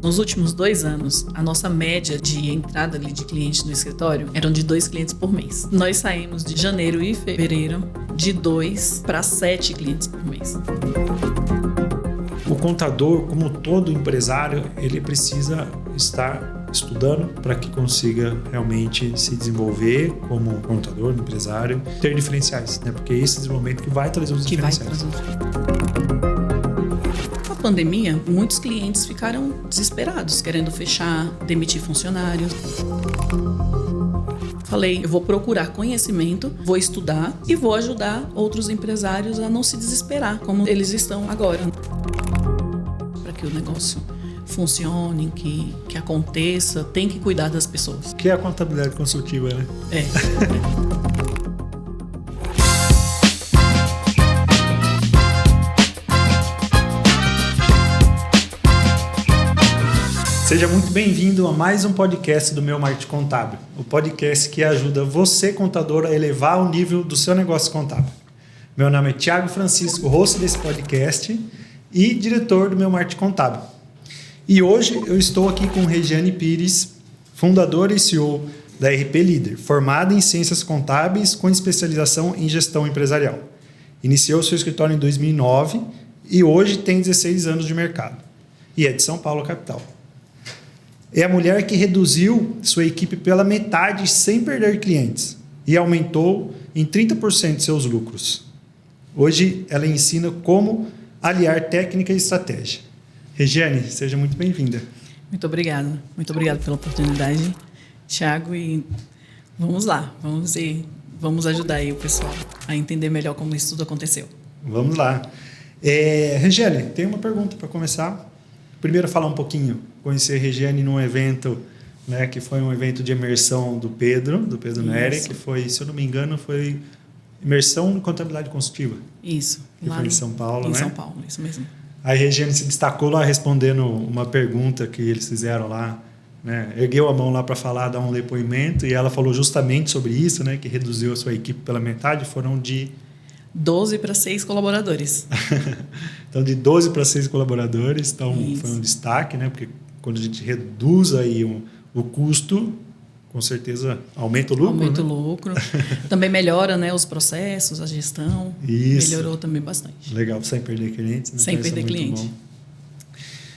Nos últimos 2 anos, a nossa média de entrada ali de clientes no escritório eram de 2 clientes por mês. Nós saímos de janeiro e fevereiro de 2 para 7 clientes por mês. O contador, como todo empresário, ele precisa estar estudando para que consiga realmente se desenvolver como contador, empresário, ter diferenciais, né? Porque é esse desenvolvimento que vai trazer os diferenciais. Com a pandemia, muitos clientes ficaram desesperados, querendo fechar, demitir funcionários. Falei, eu vou procurar conhecimento, vou estudar e vou ajudar outros empresários a não se desesperar como eles estão agora. Para que o negócio funcione, que aconteça, tem que cuidar das pessoas. Que é a contabilidade consultiva, né? Seja muito bem-vindo a mais um podcast do Meu Marketing Contábil, o podcast que ajuda você, contador, a elevar o nível do seu negócio contábil. Meu nome é Thiago Francisco, host desse podcast e diretor do Meu Marketing Contábil. E hoje eu estou aqui com Regiane Pires, fundadora e CEO da RP Líder, formada em Ciências Contábeis com especialização em Gestão Empresarial. Iniciou seu escritório em 2009 e hoje tem 16 anos de mercado e é de São Paulo, capital. É a mulher que reduziu sua equipe pela metade sem perder clientes e aumentou em 30% seus lucros. Hoje ela ensina como aliar técnica e estratégia. Regiane, seja muito bem-vinda. Muito obrigada pela oportunidade, Thiago, e vamos lá, vamos ajudar aí o pessoal a entender melhor como isso tudo aconteceu. Vamos lá. Regiane, tem uma pergunta para começar. Primeiro, falar um pouquinho, conhecer a Regiane num evento, né, que foi um evento de imersão do Pedro Neri, que foi, se eu não me engano, foi imersão em contabilidade consultiva. Isso. Que foi em São Paulo, né? Em São Paulo, isso mesmo. A Regiane se destacou lá respondendo uma pergunta que eles fizeram lá, né? Ergueu a mão lá para falar, dar um depoimento, e ela falou justamente sobre isso, né? Que reduziu a sua equipe pela metade, foram de 12 para 6 colaboradores. Então, de 12 para 6 colaboradores, então isso. Foi um destaque, né? Porque quando a gente reduz aí o custo, com certeza aumenta o lucro. Aumenta né? o lucro. Também melhora, né, os processos, a gestão. Isso. Melhorou também bastante. Legal, sem perder clientes. Né? Sem perder cliente. Bom.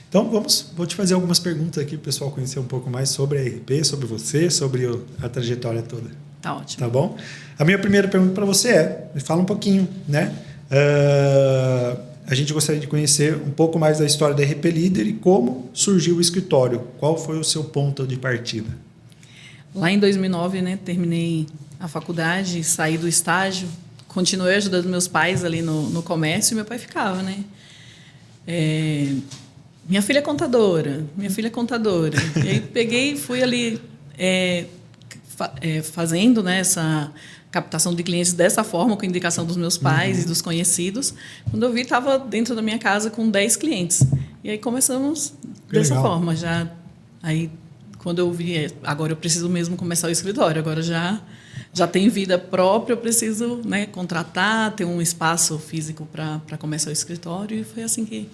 Então, vou te fazer algumas perguntas aqui para o pessoal conhecer um pouco mais sobre a RP, sobre você, sobre a trajetória toda. Tá ótimo. Tá bom? A minha primeira pergunta para você me fala um pouquinho, né? A gente gostaria de conhecer um pouco mais da história da RP Líder e como surgiu o escritório. Qual foi o seu ponto de partida? Lá em 2009, né, terminei a faculdade, saí do estágio, continuei ajudando meus pais ali no comércio e meu pai ficava, né? Minha filha é contadora. E aí peguei e fui ali fazendo, né, essa captação de clientes dessa forma, com indicação dos meus pais e dos conhecidos. Quando eu vi, estava dentro da minha casa com 10 clientes. E aí começamos dessa forma. Aí, quando eu vi, agora eu preciso mesmo começar o escritório. Agora já tem vida própria, eu preciso, né, contratar, ter um espaço físico para começar o escritório. E foi assim que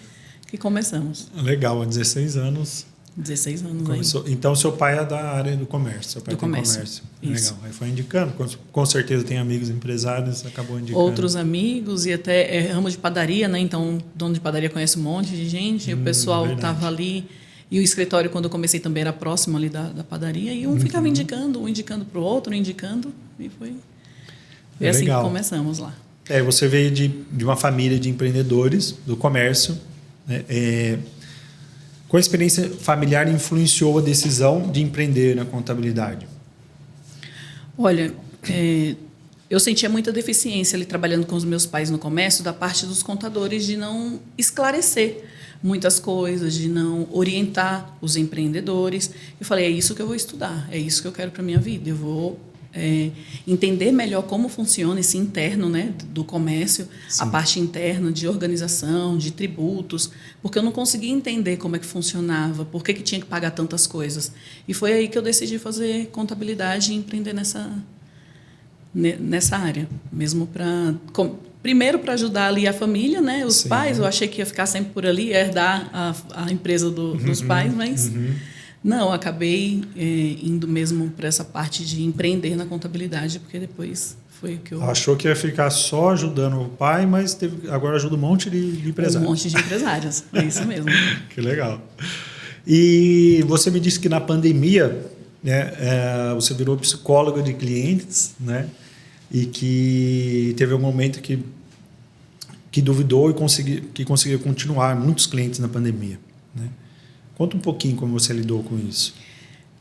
começamos. Legal, há 16 anos. 16 anos começou. Aí. Então, seu pai é da área do comércio. Seu pai do comércio. Isso. Legal. Aí foi indicando. Com certeza tem amigos empresários, acabou indicando. Outros amigos e até ramo de padaria, né? Então, dono de padaria conhece um monte de gente. E o pessoal estava ali. E o escritório, quando eu comecei, também era próximo ali da padaria. E um ficava indicando para o outro, indicando. E foi assim que começamos lá. Você veio de uma família de empreendedores do comércio, né? Qual a experiência familiar influenciou a decisão de empreender na contabilidade? Olha, eu sentia muita deficiência ali trabalhando com os meus pais no comércio, da parte dos contadores, de não esclarecer muitas coisas, de não orientar os empreendedores. Eu falei, é isso que eu vou estudar, é isso que eu quero para a minha vida. Eu vou entender melhor como funciona esse interno, né, do comércio, sim, a parte interna de organização, de tributos, porque eu não conseguia entender como é que funcionava, por que tinha que pagar tantas coisas. E foi aí que eu decidi fazer contabilidade e empreender nessa área, mesmo para primeiro para ajudar ali a família, né? Os Sim. pais, eu achei que ia ficar sempre por ali, herdar a empresa dos pais, mas não, acabei indo mesmo para essa parte de empreender na contabilidade, porque depois foi o que eu... Achou que ia ficar só ajudando o pai, mas agora ajuda um monte de empresários. Um monte de empresários, é isso mesmo. Que legal. E você me disse que na pandemia, né, você virou psicóloga de clientes, né? E que teve um momento que duvidou e que conseguiu continuar muitos clientes na pandemia, né? Conta um pouquinho como você lidou com isso.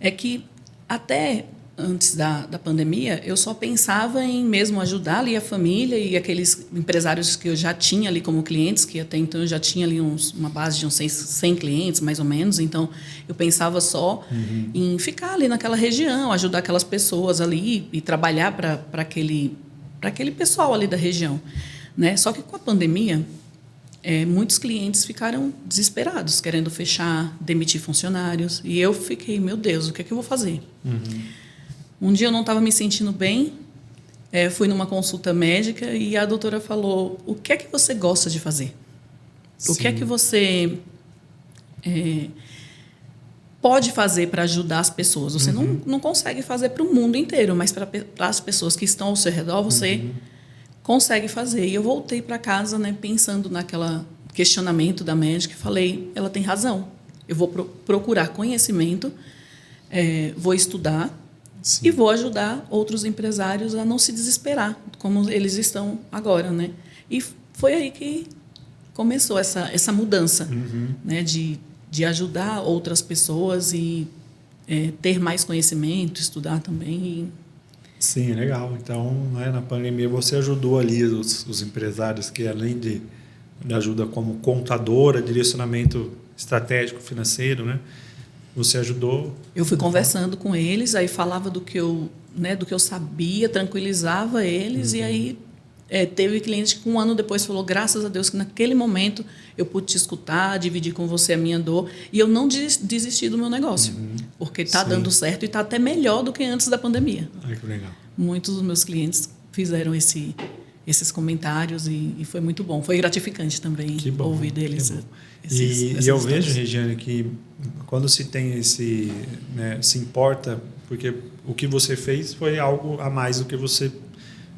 É que até antes da pandemia, eu só pensava em mesmo ajudar ali a família e aqueles empresários que eu já tinha ali como clientes, que até então eu já tinha ali uma base de uns 100 clientes, mais ou menos. Então, eu pensava só em ficar ali naquela região, ajudar aquelas pessoas ali e trabalhar para aquele pessoal ali da região, né? Só que com a pandemia, muitos clientes ficaram desesperados, querendo fechar, demitir funcionários. E eu fiquei, meu Deus, o que é que eu vou fazer? Um dia eu não estava me sentindo bem, fui numa consulta médica e a doutora falou, o que é que você gosta de fazer? Sim. O que é que você pode fazer para ajudar as pessoas? Você não consegue fazer para o mundo inteiro, mas para as pessoas que estão ao seu redor, você consegue fazer. E eu voltei para casa, né, pensando naquela questionamento da médica e falei, ela tem razão. Eu vou procurar conhecimento, vou estudar, Sim. e vou ajudar outros empresários a não se desesperar, como eles estão agora, né? E foi aí que começou essa mudança, né? De ajudar outras pessoas e ter mais conhecimento, estudar também. Sim, legal. Então, né, na pandemia você ajudou ali os empresários que, além de ajuda como contadora, direcionamento estratégico financeiro, né? Você ajudou? Eu fui conversando com eles, aí falava do que eu sabia, tranquilizava eles, e aí teve cliente que um ano depois falou, graças a Deus que naquele momento eu pude te escutar, dividir com você a minha dor, e eu não desisti do meu negócio, porque está dando certo e está até melhor do que antes da pandemia. Ai, que legal. Muitos dos meus clientes fizeram esses comentários e foi muito bom. Foi gratificante também ouvir deles. E eu vejo, Regiane, que quando se tem né, se importa, porque o que você fez foi algo a mais do que você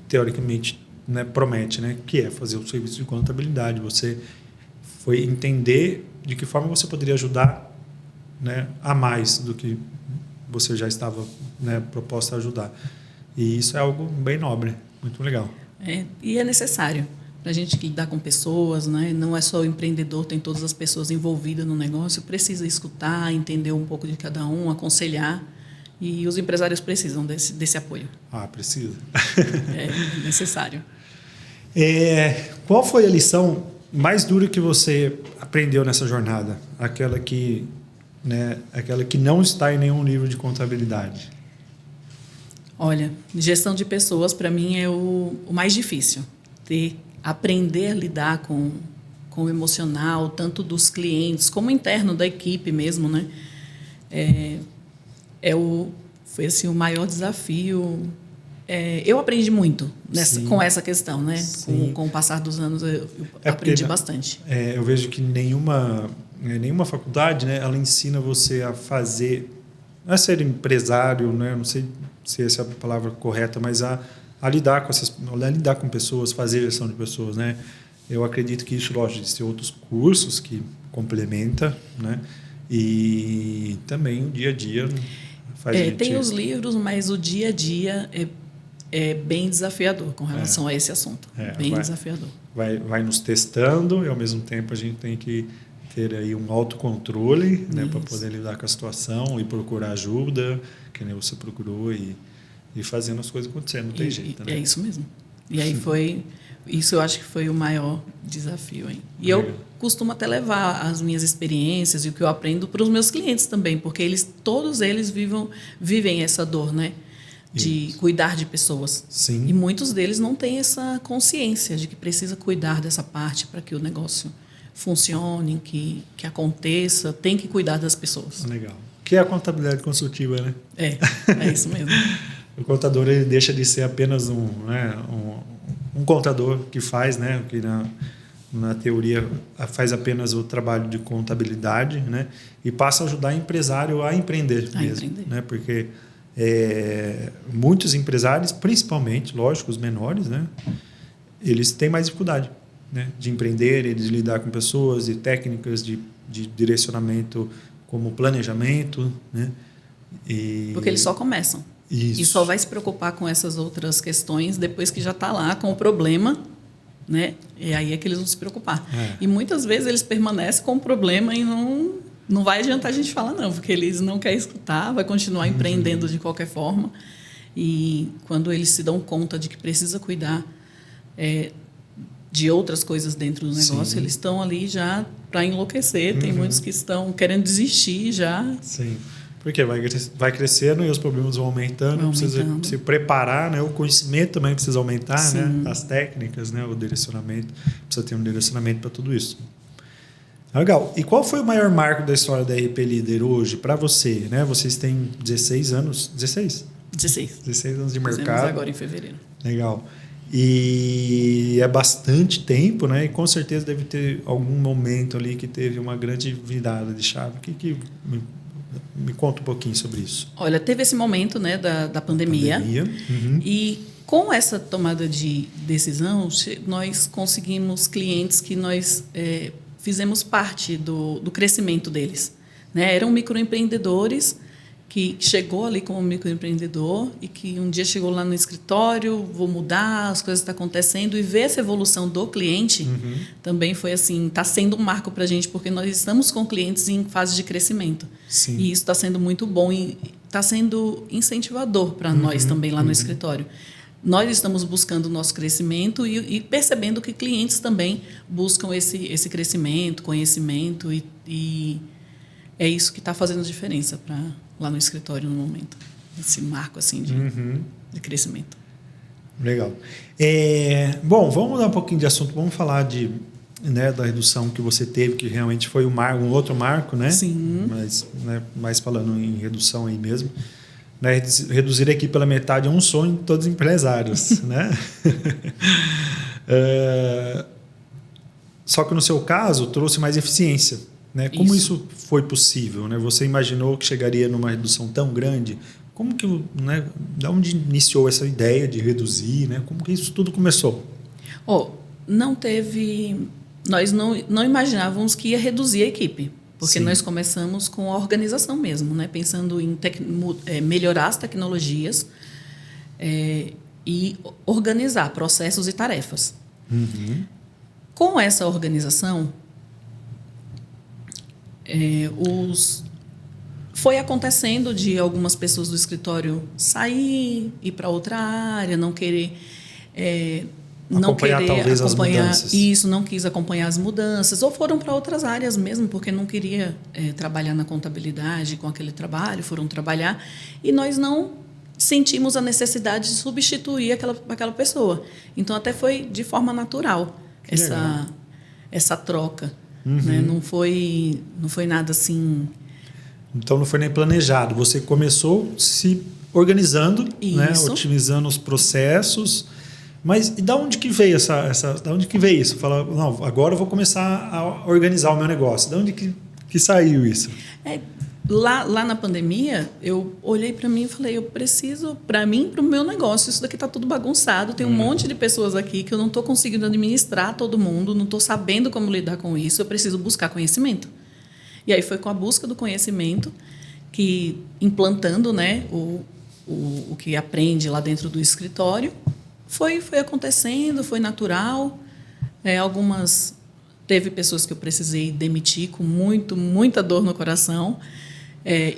teoricamente, né, promete, né, que é fazer o serviço de contabilidade. Você foi entender de que forma você poderia ajudar, né, a mais do que você já estava, né, proposta a ajudar. E isso é algo bem nobre, muito legal. E é necessário para a gente lidar com pessoas, né? Não é só o empreendedor, tem todas as pessoas envolvidas no negócio, precisa escutar, entender um pouco de cada um, aconselhar, e os empresários precisam desse apoio. Ah, precisa. É necessário. Qual foi a lição mais dura que você aprendeu nessa jornada? Aquela que não está em nenhum livro de contabilidade. Olha, gestão de pessoas para mim é o mais difícil. Aprender a lidar com o emocional, tanto dos clientes como interno da equipe mesmo, né? Foi assim, o maior desafio. Eu aprendi muito com essa questão, né? Com o passar dos anos eu aprendi bastante. Eu vejo que nenhuma faculdade, né, ela ensina você a fazer, não é ser empresário, né? Não sei se essa é a palavra correta, mas a lidar com pessoas, fazer gestão de pessoas, né? Eu acredito que isso, lógico, existem outros cursos que complementa, né? E também o dia a dia faz a gente... Tem os livros, mas o dia a dia é bem desafiador com relação a esse assunto. Desafiador. Vai nos testando e, ao mesmo tempo, a gente tem que ter aí um autocontrole, né, para poder lidar com a situação e procurar ajuda, que nem você procurou, e fazendo as coisas acontecerem, não tem jeito. Né? É isso mesmo. E aí isso eu acho que foi o maior desafio. Hein? E eu costumo até levar as minhas experiências e o que eu aprendo para os meus clientes também, porque todos eles vivem essa dor, né? De cuidar de pessoas. Sim. E muitos deles não têm essa consciência de que precisa cuidar dessa parte para que o negócio funcione, que aconteça, tem que cuidar das pessoas. Legal. Que é a contabilidade consultiva, né? É isso mesmo. O contador ele deixa de ser apenas um um contador que faz, né, que na teoria faz apenas o trabalho de contabilidade, né, e passa a ajudar o empresário a empreender mesmo, né, porque muitos empresários, principalmente, lógico, os menores, né, eles têm mais dificuldade, né, de empreender, de lidar com pessoas, de técnicas de direcionamento como planejamento, né, porque eles só começam. Isso. E só vai se preocupar com essas outras questões depois que já está lá com o problema, né? E aí é que eles vão se preocupar. E muitas vezes eles permanecem com o problema e não vai adiantar a gente falar não, porque eles não querem escutar, vai continuar empreendendo de qualquer forma. E quando eles se dão conta de que precisa cuidar de outras coisas dentro do negócio, Sim. eles estão ali já para enlouquecer. Tem muitos que estão querendo desistir já. Sim. Porque vai crescendo e os problemas vão aumentando. Precisa se preparar, né? O conhecimento também precisa aumentar, né? As técnicas, né? O direcionamento. Precisa ter um direcionamento para tudo isso. Legal. E qual foi o maior marco da história da RP Líder hoje para você? Né? Vocês têm 16 anos. 16? 16 anos de mercado. Fizemos agora em fevereiro. Legal. E é bastante tempo, né? E com certeza deve ter algum momento ali que teve uma grande virada de chave. Me conta um pouquinho sobre isso. Olha, teve esse momento, né, da pandemia. E com essa tomada de decisão, nós conseguimos clientes que nós fizemos parte do crescimento deles, né? Eram microempreendedores que chegou ali como microempreendedor e que um dia chegou lá no escritório, vou mudar, as coisas estão acontecendo, e ver essa evolução do cliente também foi assim, está sendo um marco para a gente, porque nós estamos com clientes em fase de crescimento. Sim. E isso está sendo muito bom e está sendo incentivador para nós também lá no escritório. Nós estamos buscando o nosso crescimento e percebendo que clientes também buscam esse crescimento, conhecimento, e é isso que está fazendo diferença lá no escritório no momento. Esse marco assim de crescimento. Legal. Bom, vamos mudar um pouquinho de assunto. Vamos falar da redução que você teve, que realmente foi um outro marco, né? Sim. Mas, né, mais falando em redução aí mesmo. Né? Reduzir aqui pela metade é um sonho de todos os empresários, né? Só que no seu caso trouxe mais eficiência, né? Como isso foi possível, né? Você imaginou que chegaria numa redução tão grande? Como que, né, de onde iniciou essa ideia de reduzir, né? Como que isso tudo começou? Nós não imaginávamos que ia reduzir a equipe, porque nós começamos com a organização mesmo, né? Pensando em melhorar as tecnologias e organizar processos e tarefas. Com essa organização, foi acontecendo de algumas pessoas do escritório sair, ir para outra área, não querer acompanhar as mudanças. Isso, não quis acompanhar as mudanças, ou foram para outras áreas mesmo, porque não queria trabalhar na contabilidade com aquele trabalho, foram trabalhar, e nós não sentimos a necessidade de substituir aquela pessoa. Então, até foi de forma natural essa troca. Né? Não foi nada assim... Então, não foi nem planejado. Você começou se organizando, né? Otimizando os processos. Mas e da onde que veio da onde que veio isso? Fala, não, agora eu vou começar a organizar o meu negócio. Da onde que saiu isso? Lá na pandemia, eu olhei para mim e falei, eu preciso, para mim, para o meu negócio, isso daqui está tudo bagunçado, tem um monte de pessoas aqui que eu não estou conseguindo administrar todo mundo, não estou sabendo como lidar com isso, eu preciso buscar conhecimento. E aí foi com a busca do conhecimento, que implantando, né, o que aprende lá dentro do escritório, foi acontecendo, foi natural. Teve pessoas que eu precisei demitir com muita dor no coração,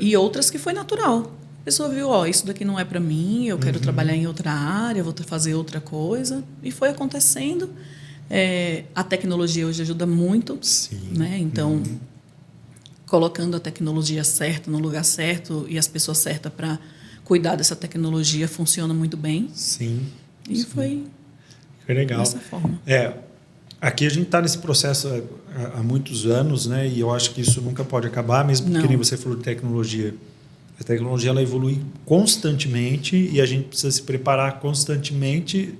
e outras que foi natural. A pessoa viu, isso daqui não é para mim, eu quero trabalhar em outra área, vou fazer outra coisa. E foi acontecendo. A tecnologia hoje ajuda muito. Sim. Né? Então, colocando a tecnologia certa no lugar certo e as pessoas certas para cuidar dessa tecnologia funciona muito bem. Sim. E foi legal. dessa forma. Aqui a gente está nesse processo há muitos anos, né? E eu acho que isso nunca pode acabar, mesmo que nem você falou de tecnologia. A tecnologia ela evolui constantemente e a gente precisa se preparar constantemente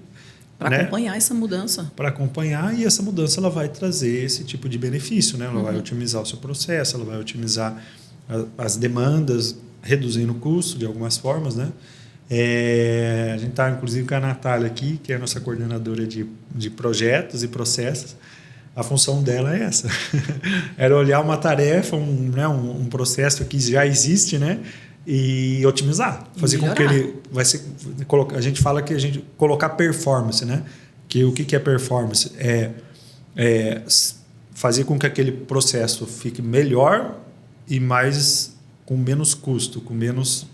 Para acompanhar essa mudança. Para acompanhar, e essa mudança ela vai trazer esse tipo de benefício, né? Ela vai otimizar o seu processo, ela vai otimizar as demandas, reduzindo o custo de algumas formas, né? A gente está, inclusive, com a Natália aqui, que é a nossa coordenadora de projetos e processos. A função dela é essa. Era olhar uma tarefa, um processo que já existe, né? E otimizar. Fazer com que ele... a gente fala que a gente colocar performance, né? Que o que é performance? É fazer com que aquele processo fique melhor e mais com menos custo, com menos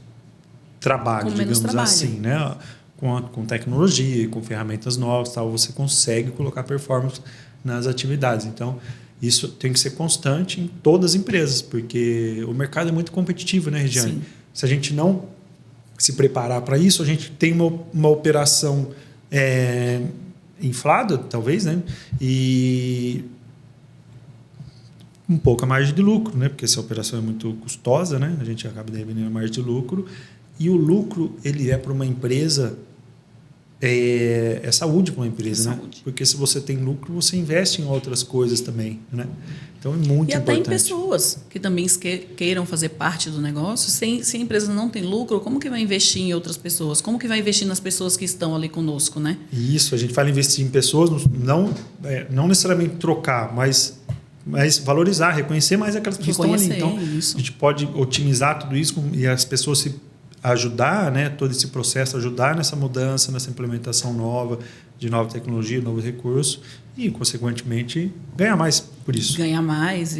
trabalho, digamos assim, né? Com tecnologia e com ferramentas novas, tal, você consegue colocar performance nas atividades. Então, isso tem que ser constante em todas as empresas, porque o mercado é muito competitivo, né, Regiane? Sim. Se a gente não se preparar para isso, a gente tem uma operação inflada, talvez, né? E um pouco a margem de lucro, né? Porque essa operação é muito custosa, né? A gente acaba devendo a margem de lucro. E o lucro, ele é para uma empresa, é saúde para uma empresa, né? Saúde. Porque se você tem lucro, você investe em outras coisas também, né? Então é muito importante. E até em pessoas que também queiram fazer parte do negócio. Se a empresa não tem lucro, como que vai investir em outras pessoas? Como que vai investir nas pessoas que estão ali conosco, né? Isso, a gente fala investir em pessoas, não necessariamente trocar, mas valorizar, reconhecer mais aquelas pessoas que estão ali. Então, isso. A gente pode otimizar tudo isso e as pessoas se ajudar, né, todo esse processo, ajudar nessa mudança, nessa implementação nova, de nova tecnologia, novo recurso e, consequentemente, ganhar mais por isso. Ganhar mais,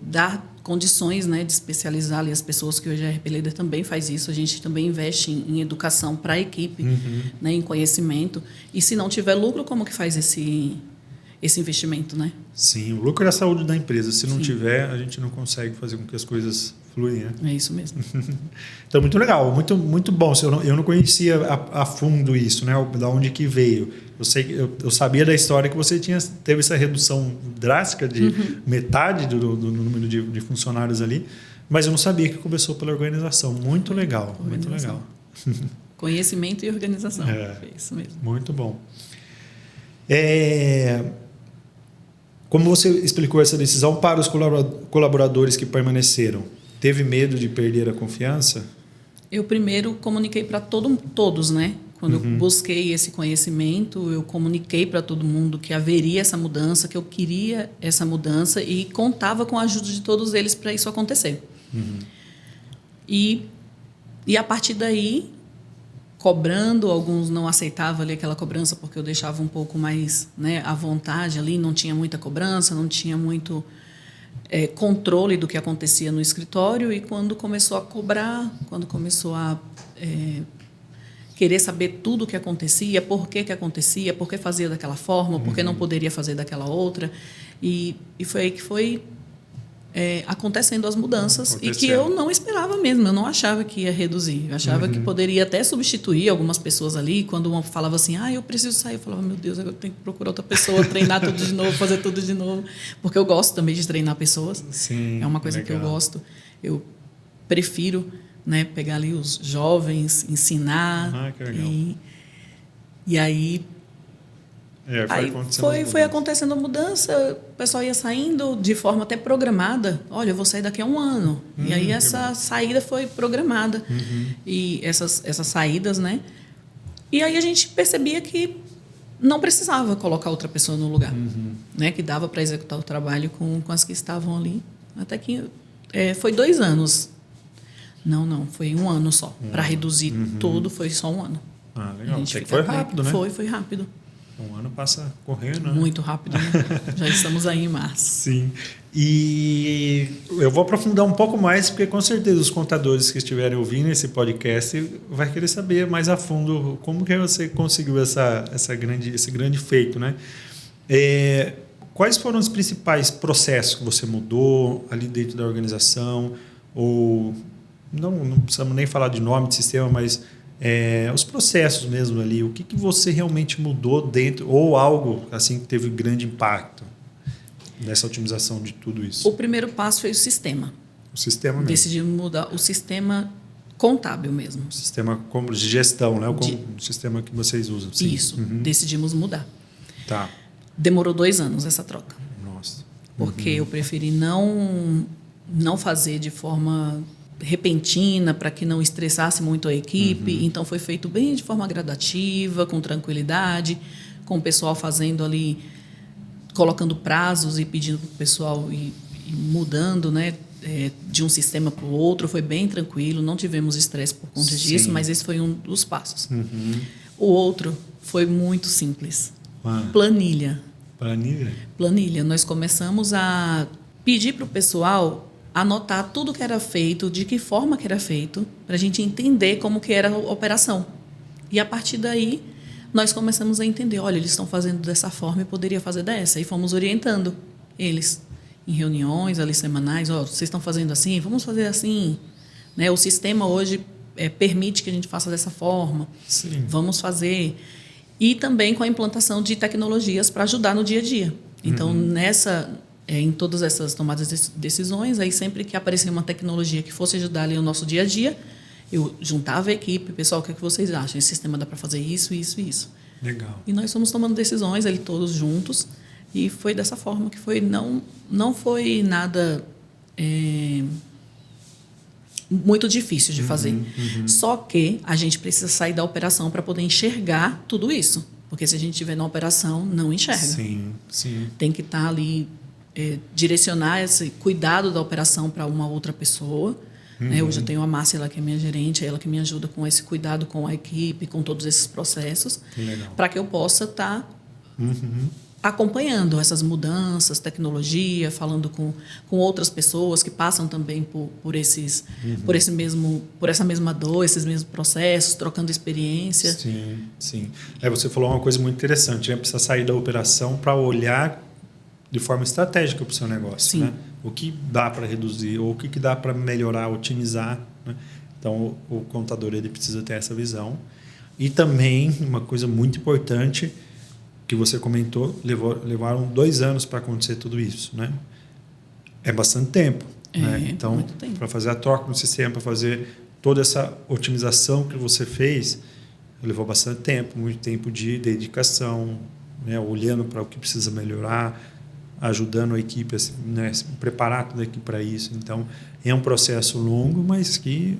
dar condições, né, de especializar ali as pessoas, que hoje a RP Leader também faz isso. A gente também investe em educação para a equipe, né, em conhecimento. E se não tiver lucro, como que faz esse investimento, né? Sim, o lucro é a saúde da empresa. Se não tiver, a gente não consegue fazer com que as coisas fluem, né? É isso mesmo. Então, muito legal, muito, muito bom. Eu não conhecia a fundo isso, né? Da onde que veio. Eu sabia da história que você teve essa redução drástica de metade do número de funcionários ali, mas eu não sabia que começou pela organização. Muito legal, muito legal. Conhecimento e organização. É isso mesmo. Muito bom. Como você explicou essa decisão para os colaboradores que permaneceram? Teve medo de perder a confiança? Eu primeiro comuniquei para todos, né? Quando eu busquei esse conhecimento, eu comuniquei para todo mundo que haveria essa mudança, que eu queria essa mudança e contava com a ajuda de todos eles para isso acontecer. E a partir daí, cobrando, alguns não aceitavam ali aquela cobrança porque eu deixava um pouco mais, né, à vontade ali, não tinha muita cobrança, não tinha muito controle do que acontecia no escritório. E quando começou a cobrar, quando começou a querer saber tudo o que acontecia, por que acontecia, por que fazia daquela forma, por que não poderia fazer daquela outra, e foi aí que foi acontecendo as mudanças e que eu não esperava mesmo, eu não achava que ia reduzir, eu achava que poderia até substituir algumas pessoas ali. Quando uma falava assim, eu preciso sair, eu falava, meu Deus, eu tenho que procurar outra pessoa, treinar tudo de novo, fazer tudo de novo, porque eu gosto também de treinar pessoas. Sim, é uma coisa legal. Que eu gosto, eu prefiro, né, pegar ali os jovens, ensinar, que legal. E aí foi acontecendo a mudança, o pessoal ia saindo de forma até programada. Olha, eu vou sair daqui a 1 ano. E aí essa saída foi programada. E essas saídas, né? E aí a gente percebia que não precisava colocar outra pessoa no lugar. Né? Que dava para executar o trabalho com as que estavam ali. Até que foi 2 anos. Não, foi 1 ano só. Para reduzir tudo, foi só 1 ano. Legal. Foi rápido, né? Foi rápido. 1 ano passa correndo, né? Muito rápido, né? Já estamos aí em março. Sim. E eu vou aprofundar um pouco mais, porque com certeza os contadores que estiverem ouvindo esse podcast vai querer saber mais a fundo como que você conseguiu esse grande feito, né? Quais foram os principais processos que você mudou ali dentro da organização? Ou não precisamos nem falar de nome de sistema, mas os processos mesmo ali, o que você realmente mudou dentro, ou algo assim que teve grande impacto nessa otimização de tudo isso? O primeiro passo foi o sistema. O sistema mesmo. Decidimos mudar o sistema contábil mesmo. Sistema como de gestão, né? O sistema que vocês usam. Sim. Isso, decidimos mudar. Tá. Demorou 2 anos essa troca. Nossa. Porque eu preferi não fazer de forma repentina, para que não estressasse muito a equipe. Então, foi feito bem de forma gradativa, com tranquilidade, com o pessoal fazendo ali, colocando prazos e pedindo para o pessoal ir mudando, né, de um sistema para o outro. Foi bem tranquilo, não tivemos estresse por conta disso, mas esse foi um dos passos. O outro foi muito simples. Planilha. Planilha. Nós começamos a pedir para o pessoal anotar tudo que era feito, de que forma que era feito, para a gente entender como que era a operação. E, a partir daí, nós começamos a entender, olha, eles estão fazendo dessa forma e poderia fazer dessa. E fomos orientando eles em reuniões ali semanais, vocês estão fazendo assim, vamos fazer assim. Né? O sistema hoje permite que a gente faça dessa forma. Sim. Vamos fazer. E também com a implantação de tecnologias para ajudar no dia a dia. Então, em todas essas tomadas de decisões, aí sempre que aparecia uma tecnologia que fosse ajudar ali o nosso dia a dia, eu juntava a equipe, pessoal, o que vocês acham? Esse sistema dá para fazer isso, isso e isso. Legal. E nós fomos tomando decisões ali todos juntos, e foi dessa forma que foi. Não foi nada muito difícil de fazer. Só que a gente precisa sair da operação para poder enxergar tudo isso. Porque se a gente estiver na operação, não enxerga. Sim. Tem que estar ali, direcionar esse cuidado da operação para uma outra pessoa. Né? Hoje eu tenho a Márcia, ela que é minha gerente, ela que me ajuda com esse cuidado com a equipe, com todos esses processos, para que eu possa estar acompanhando essas mudanças, tecnologia, falando com outras pessoas que passam também por essa mesma dor, esses mesmos processos, trocando experiência. Sim. Você falou uma coisa muito interessante, né? Precisa sair da operação para olhar de forma estratégica para o seu negócio. Né? O que dá para reduzir, ou o que dá para melhorar, otimizar. Né? Então, o contador ele precisa ter essa visão. E também, uma coisa muito importante, que você comentou, levaram 2 anos para acontecer tudo isso. Né? É bastante tempo. Né? Então, para fazer a troca no sistema, para fazer toda essa otimização que você fez, levou bastante tempo, muito tempo de dedicação, né? Olhando para o que precisa melhorar, ajudando a equipe a preparar toda a equipe para isso. Então, é um processo longo, mas que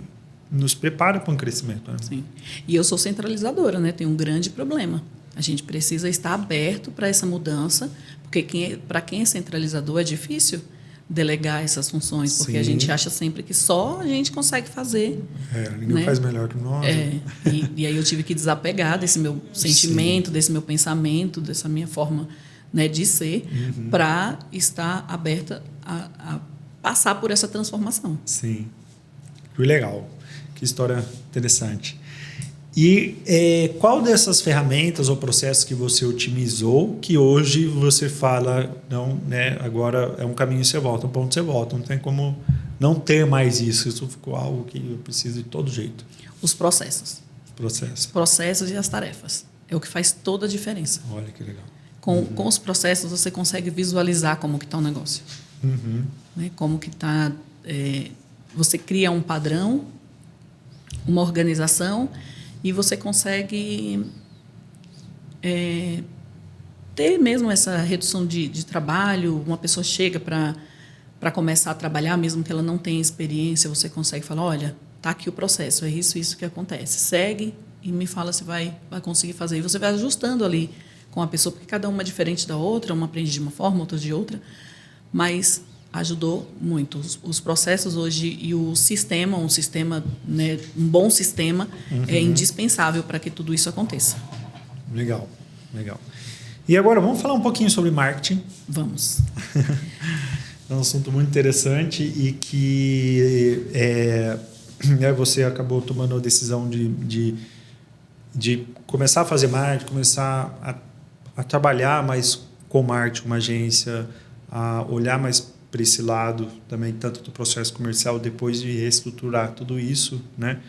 nos prepara para um crescimento. Né? Sim. E eu sou centralizadora, né? Tem um grande problema. A gente precisa estar aberto para essa mudança, porque para quem é centralizador é difícil delegar essas funções, porque a gente acha sempre que só a gente consegue fazer. Ninguém faz melhor que nós. E aí eu tive que desapegar desse meu sentimento, desse meu pensamento, dessa minha forma, né, de ser, para estar aberta a passar por essa transformação. Sim. Que legal. Que história interessante. E qual dessas ferramentas ou processos que você otimizou que hoje você fala, não, né, agora é um caminho que você volta, um ponto que você volta, não tem como não ter mais isso, isso ficou algo que eu preciso de todo jeito. Os processos. Os processos e as tarefas. É o que faz toda a diferença. Olha que legal. Com os processos você consegue visualizar como que está o negócio. Né? Como que está... você cria um padrão, uma organização, e você consegue ter mesmo essa redução de trabalho. Uma pessoa chega para começar a trabalhar, mesmo que ela não tenha experiência, você consegue falar, olha, está aqui o processo, é isso que acontece. Segue e me fala se vai conseguir fazer. E você vai ajustando ali com a pessoa, porque cada uma é diferente da outra, uma aprende de uma forma, outra de outra, mas ajudou muito. Os processos hoje e o sistema, né, um bom sistema é indispensável para que tudo isso aconteça. Legal. E agora vamos falar um pouquinho sobre marketing. Vamos. É um assunto muito interessante e que você acabou tomando a decisão de começar a fazer marketing, começar a trabalhar mais com marketing, uma agência, a olhar mais para esse lado também, tanto do processo comercial, depois de reestruturar tudo isso, né?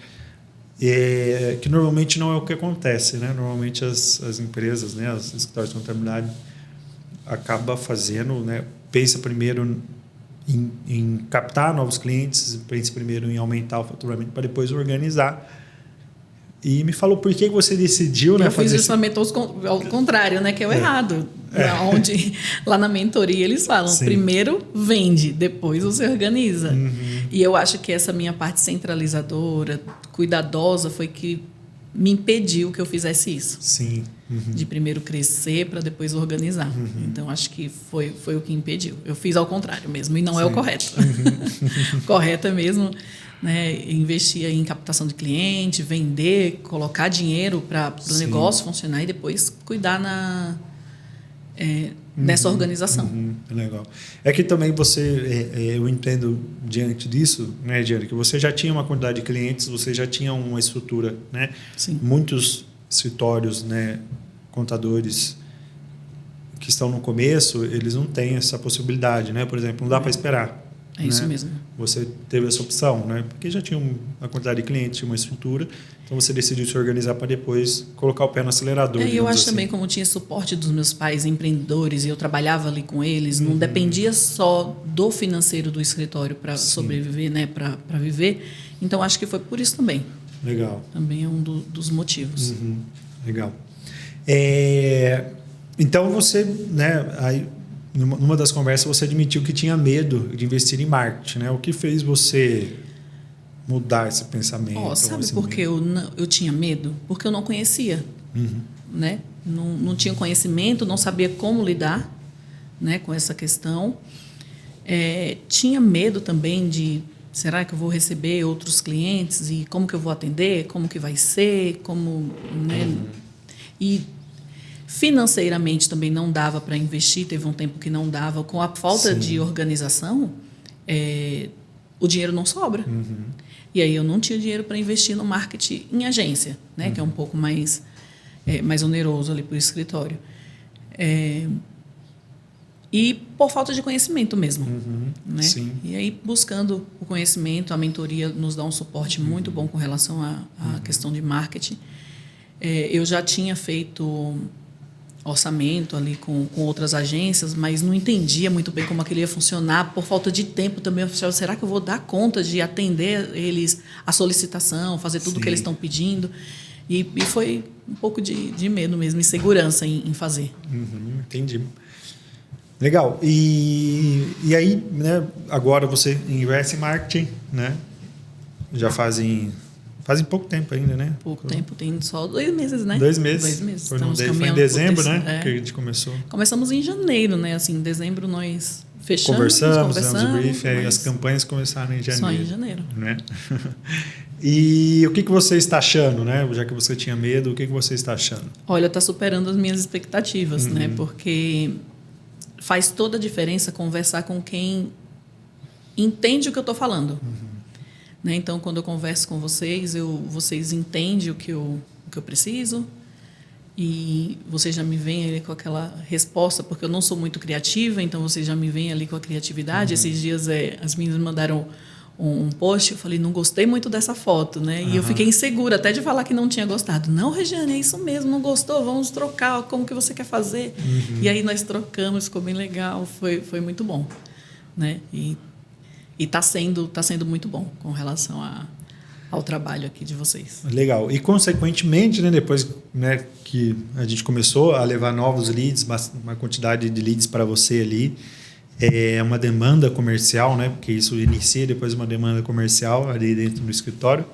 Que normalmente não é o que acontece, né? Normalmente as empresas, né, os escritórios de contabilidade acabam fazendo, né, pensa primeiro em captar novos clientes, pense primeiro em aumentar o faturamento para depois organizar. E me falou por que você decidiu, né, eu fazer fiz justamente ao contrário, né, que é o errado. Onde, lá na mentoria eles falam, Sim. primeiro vende, depois você organiza. E eu acho que essa minha parte centralizadora, cuidadosa, foi que me impediu que eu fizesse isso. Sim. De primeiro crescer para depois organizar. Então, acho que foi o que impediu. Eu fiz ao contrário mesmo, e não é o correto. O correto é mesmo, né, investir em captação de cliente, vender, colocar dinheiro para o negócio funcionar e depois cuidar nessa organização. Legal. É que também você, eu entendo diante disso, né, Diana, que você já tinha uma quantidade de clientes, você já tinha uma estrutura, né? Sim. Muitos escritórios, né, contadores que estão no começo, eles não têm essa possibilidade, né? Por exemplo, não dá para esperar. É isso mesmo. Você teve essa opção, né? Porque já tinha uma quantidade de clientes, tinha uma estrutura, então você decidiu se organizar para depois colocar o pé no acelerador. E eu acho assim. também, como tinha suporte dos meus pais empreendedores e eu trabalhava ali com eles, não dependia só do financeiro do escritório para sobreviver, né? Para viver. Então, acho que foi por isso também. Legal. Também é um dos motivos. Legal. Então você, né, aí, numa das conversas você admitiu que tinha medo de investir em marketing, né? O que fez você mudar esse pensamento? Sabe por que eu tinha medo? Porque eu não conhecia, né? Não tinha conhecimento, não sabia como lidar, né, com essa questão. Tinha medo também de, será que eu vou receber outros clientes e como que eu vou atender, como que vai ser, como, né? E financeiramente também não dava para investir, teve um tempo que não dava. Com a falta de organização, o dinheiro não sobra. E aí eu não tinha dinheiro para investir no marketing em agência, né, que é um pouco mais oneroso ali para o escritório. E por falta de conhecimento mesmo. Né? Sim. E aí, buscando o conhecimento, a mentoria nos dá um suporte muito bom com relação à questão de marketing. Eu já tinha feito orçamento ali com outras agências, mas não entendia muito bem como aquilo ia funcionar. Por falta de tempo também, eu falei, será que eu vou dar conta de atender eles a solicitação, fazer tudo o que eles estão pedindo? E foi um pouco de medo mesmo, insegurança em fazer. Entendi. Legal. E aí, né, agora você investe em marketing, né? Já fazem pouco tempo ainda, né? Pouco tempo, tem só 2 meses, né? 2 meses. 2 meses. Foi em dezembro, né? Que a gente começou. Começamos em janeiro, né? Assim, em dezembro nós fechamos, conversamos o brief, aí as campanhas começaram em janeiro. Só em janeiro. Né? E o que você está achando, né? Já que você tinha medo, o que você está achando? Olha, está superando as minhas expectativas, né? Porque faz toda a diferença conversar com quem entende o que eu estou falando. Né? Então, quando eu converso com vocês, vocês entendem o que eu preciso e vocês já me veem ali com aquela resposta, porque eu não sou muito criativa, então vocês já me veem ali com a criatividade. Esses dias as meninas mandaram um post, eu falei, não gostei muito dessa foto, né? E eu fiquei insegura até de falar que não tinha gostado. Não, Regiane, é isso mesmo, não gostou? Vamos trocar, como que você quer fazer? E aí nós trocamos, ficou bem legal, foi muito bom, né? E está sendo muito bom com relação ao trabalho aqui de vocês. Legal. E, consequentemente, né, depois, né, que a gente começou a levar novos leads, uma quantidade de leads para você ali, uma demanda comercial, né, porque isso inicia depois uma demanda comercial ali dentro do escritório.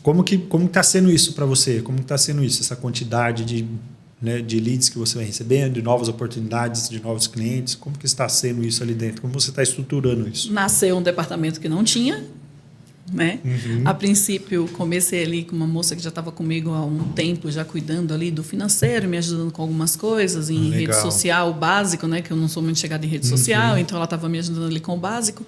Como está sendo isso para você? Como está sendo isso, essa quantidade de leads que você vai recebendo, de novas oportunidades, de novos clientes? Como que está sendo isso ali dentro? Como você está estruturando isso? Nasceu um departamento que não tinha, né? A princípio, comecei ali com uma moça que já estava comigo há um tempo, já cuidando ali do financeiro, me ajudando com algumas coisas, em rede social, o básico, né? Que eu não sou muito chegada em rede social, então ela estava me ajudando ali com o básico.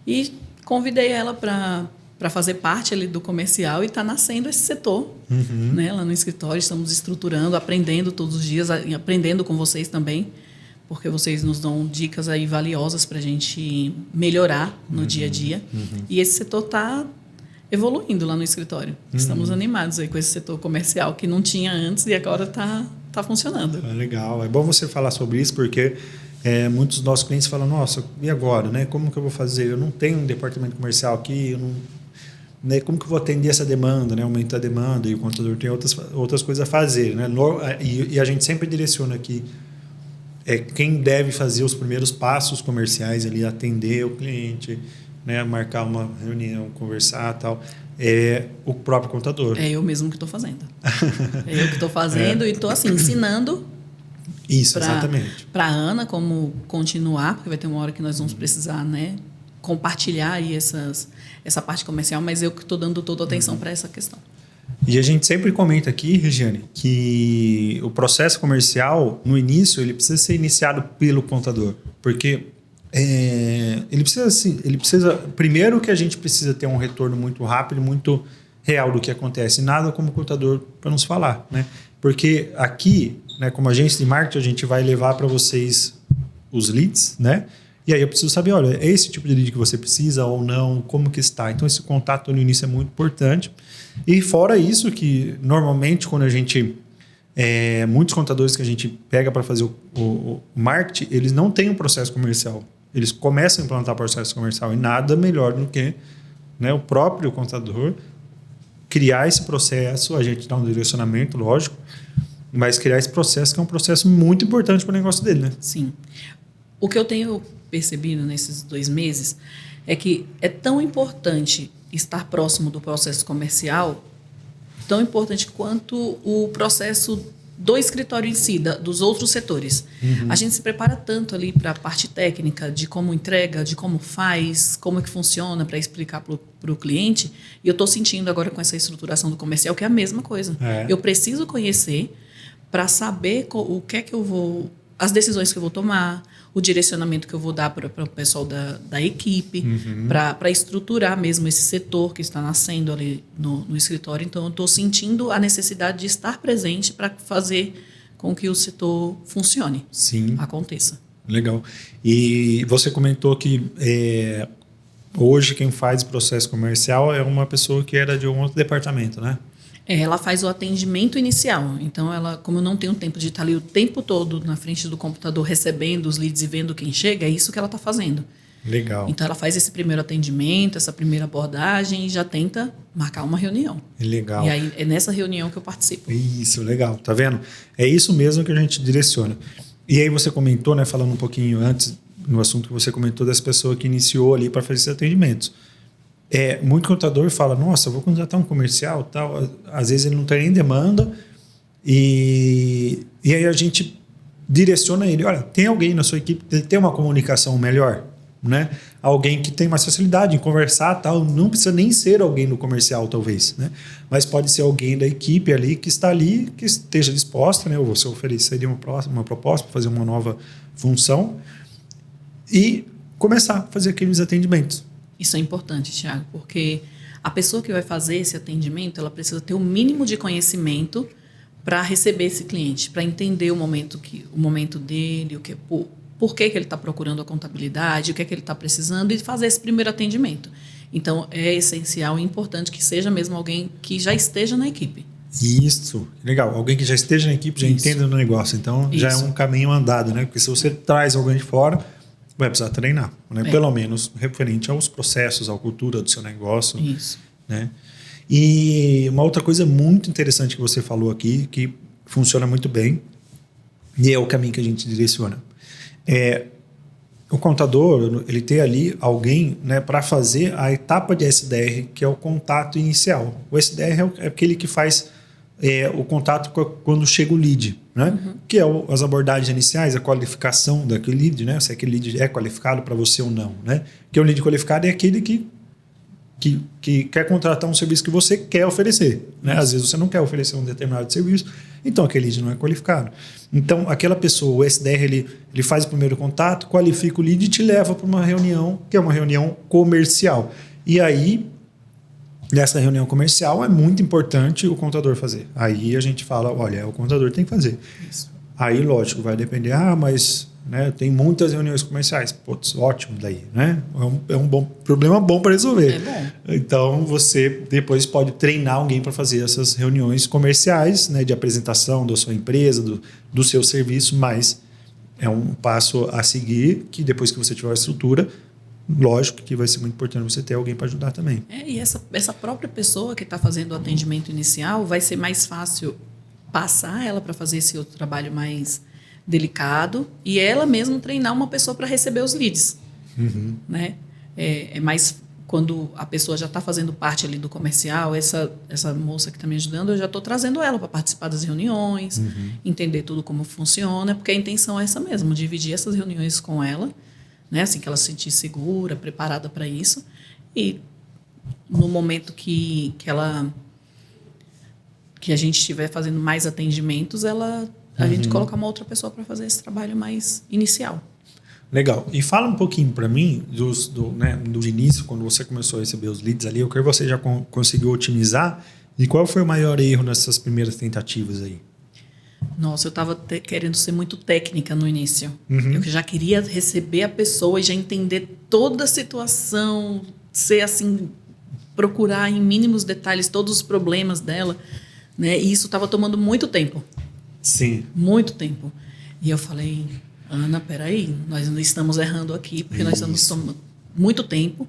E convidei ela para fazer parte ali do comercial e está nascendo esse setor, né? Lá no escritório, estamos estruturando, aprendendo todos os dias, aprendendo com vocês também, porque vocês nos dão dicas aí valiosas para a gente melhorar no dia a dia. E esse setor está evoluindo lá no escritório. Estamos animados aí com esse setor comercial que não tinha antes e agora está funcionando. Legal. É bom você falar sobre isso porque muitos dos nossos clientes falam, nossa, e agora, né? Como que eu vou fazer? Eu não tenho um departamento comercial aqui, eu não, né? Como que eu vou atender essa demanda, né? Aumentar a demanda, e o contador tem outras coisas a fazer, né? E a gente sempre direciona aqui quem deve fazer os primeiros passos comerciais ali, atender o cliente, né? Marcar uma reunião, conversar e tal, é o próprio contador. É eu mesmo que estou fazendo. É eu que estou fazendo e estou assim, ensinando. Isso, exatamente. Para a Ana, como continuar, porque vai ter uma hora que nós vamos precisar, né, compartilhar aí essa parte comercial, mas eu que estou dando toda a atenção para essa questão. E a gente sempre comenta aqui, Regiane, que o processo comercial, no início, ele precisa ser iniciado pelo contador, porque ele precisa... Primeiro que a gente precisa ter um retorno muito rápido, muito real do que acontece. Nada como contador para nos falar, né? Porque aqui, né, como agência de marketing, a gente vai levar para vocês os leads, né? E aí eu preciso saber, olha, é esse tipo de lead que você precisa ou não, como que está. Então, esse contato no início é muito importante. E fora isso, que normalmente quando a gente... muitos contadores que a gente pega para fazer o marketing, eles não têm um processo comercial. Eles começam a implantar processo comercial e nada melhor do que, né, o próprio contador criar esse processo, a gente dá um direcionamento, lógico, mas criar esse processo que é um processo muito importante para o negócio dele, né? Sim. O que eu tenho percebido nesses 2 meses é que é tão importante estar próximo do processo comercial, tão importante quanto o processo do escritório em si, dos outros setores. Uhum. A gente se prepara tanto ali para a parte técnica, de como entrega, de como faz, como é que funciona, para explicar para o cliente. E eu estou sentindo agora com essa estruturação do comercial que é a mesma coisa. Eu preciso conhecer para saber o que é que eu vou... As decisões que eu vou tomar, o direcionamento que eu vou dar para o pessoal da equipe, para estruturar mesmo esse setor que está nascendo ali no escritório. Então, eu estou sentindo a necessidade de estar presente para fazer com que o setor funcione. Sim. Aconteça. Legal. E você comentou que hoje quem faz processo comercial é uma pessoa que era de um outro departamento, né? Ela faz o atendimento inicial. Então, como eu não tenho tempo de estar ali o tempo todo na frente do computador recebendo os leads e vendo quem chega, é isso que ela está fazendo. Legal. Então, ela faz esse primeiro atendimento, essa primeira abordagem e já tenta marcar uma reunião. Legal. E aí, é nessa reunião que eu participo. Isso, legal. Tá vendo? É isso mesmo que a gente direciona. E aí você comentou, né, falando um pouquinho antes, no assunto que você comentou das pessoas que iniciou ali para fazer esses atendimentos. Muito contador fala, nossa, eu vou contratar um comercial, tal. Às vezes ele não tem nem demanda e aí a gente direciona ele, olha, tem alguém na sua equipe que tem uma comunicação melhor, né? Alguém que tem mais facilidade em conversar, tal. Não precisa nem ser alguém do comercial, talvez, né? Mas pode ser alguém da equipe ali que está ali, que esteja disposta, né? Ou você ofereceria uma proposta para fazer uma nova função e começar a fazer aqueles atendimentos. Isso é importante, Thiago, porque a pessoa que vai fazer esse atendimento, ela precisa ter o mínimo de conhecimento para receber esse cliente, para entender o momento dele, por que ele está procurando a contabilidade, o que é que ele está precisando e fazer esse primeiro atendimento. Então, é essencial e importante que seja mesmo alguém que já esteja na equipe. Isso, legal. Alguém que já esteja na equipe, já entenda no negócio. Então, já é um caminho andado, né? Porque se você traz alguém de fora, vai precisar treinar, né? Pelo menos referente aos processos, à cultura do seu negócio. Isso. Né? E uma outra coisa muito interessante que você falou aqui, que funciona muito bem, e é o caminho que a gente direciona. O contador, ele tem ali alguém, né, para fazer a etapa de SDR, que é o contato inicial. O SDR é aquele que faz o contato quando chega o lead, né? Que é as abordagens iniciais, a qualificação daquele lead, né? Se aquele lead é qualificado para você ou não, né? Que o lead qualificado é aquele que quer contratar um serviço que você quer oferecer, né? Às vezes você não quer oferecer um determinado serviço, então aquele lead não é qualificado. Então aquela pessoa, o SDR, ele faz o primeiro contato, qualifica o lead e te leva para uma reunião, que é uma reunião comercial. E aí, nessa reunião comercial, é muito importante o contador fazer. Aí a gente fala, olha, o contador tem que fazer. Isso. Aí, lógico, vai depender, mas, né, tem muitas reuniões comerciais. Putz, ótimo daí, né? É um problema bom para resolver. É bom. Então, você depois pode treinar alguém para fazer essas reuniões comerciais, né, de apresentação da sua empresa, do seu serviço, mas é um passo a seguir, que depois que você tiver a estrutura, lógico que vai ser muito importante você ter alguém para ajudar também. E essa própria pessoa que está fazendo o atendimento inicial, vai ser mais fácil passar ela para fazer esse outro trabalho mais delicado e ela mesma treinar uma pessoa para receber os leads. Né? É mais quando a pessoa já está fazendo parte ali do comercial, essa moça que está me ajudando, eu já estou trazendo ela para participar das reuniões, entender tudo como funciona, porque a intenção é essa mesmo, dividir essas reuniões com ela, né? Assim que ela se sentir segura, preparada para isso, e no momento que a gente estiver fazendo mais atendimentos, a gente colocar uma outra pessoa para fazer esse trabalho mais inicial. Legal. E fala um pouquinho para mim do início, quando você começou a receber os leads ali, o que você já conseguiu otimizar e qual foi o maior erro nessas primeiras tentativas aí? Nossa, eu estava querendo ser muito técnica no início. Eu já queria receber a pessoa e já entender toda a situação, ser assim, procurar em mínimos detalhes todos os problemas dela, né? E isso estava tomando muito tempo. Sim. Muito tempo. E eu falei, Ana, peraí, nós não estamos errando aqui, porque nós estamos tomando muito tempo.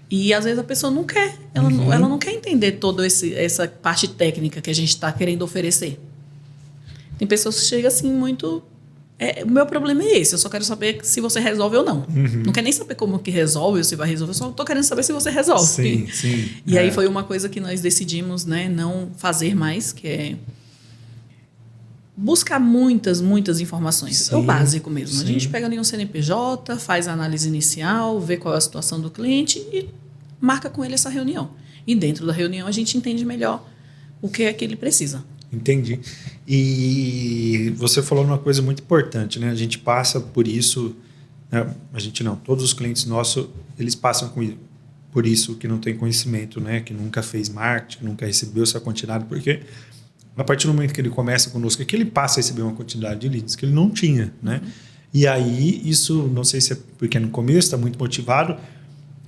E às vezes a pessoa não quer, ela não quer entender toda essa parte técnica que a gente está querendo oferecer. Tem pessoas que chegam assim muito... o meu problema é esse, eu só quero saber se você resolve ou não. Não quer nem saber como que resolve ou se vai resolver, eu só estou querendo saber se você resolve. Sim, sim. E aí foi uma coisa que nós decidimos, né, não fazer mais, que é buscar muitas informações. Sim, é o básico mesmo. Sim. A gente pega ali um CNPJ, faz a análise inicial, vê qual é a situação do cliente e marca com ele essa reunião. E dentro da reunião a gente entende melhor o que é que ele precisa. Entendi. E você falou uma coisa muito importante, né? A gente passa por isso, né? A gente não, todos os clientes nossos, eles passam por isso que não tem conhecimento, né? Que nunca fez marketing, que nunca recebeu essa quantidade, porque a partir do momento que ele começa conosco, é que ele passa a receber uma quantidade de leads que ele não tinha, né? E aí, isso, não sei se é porque no começo está muito motivado,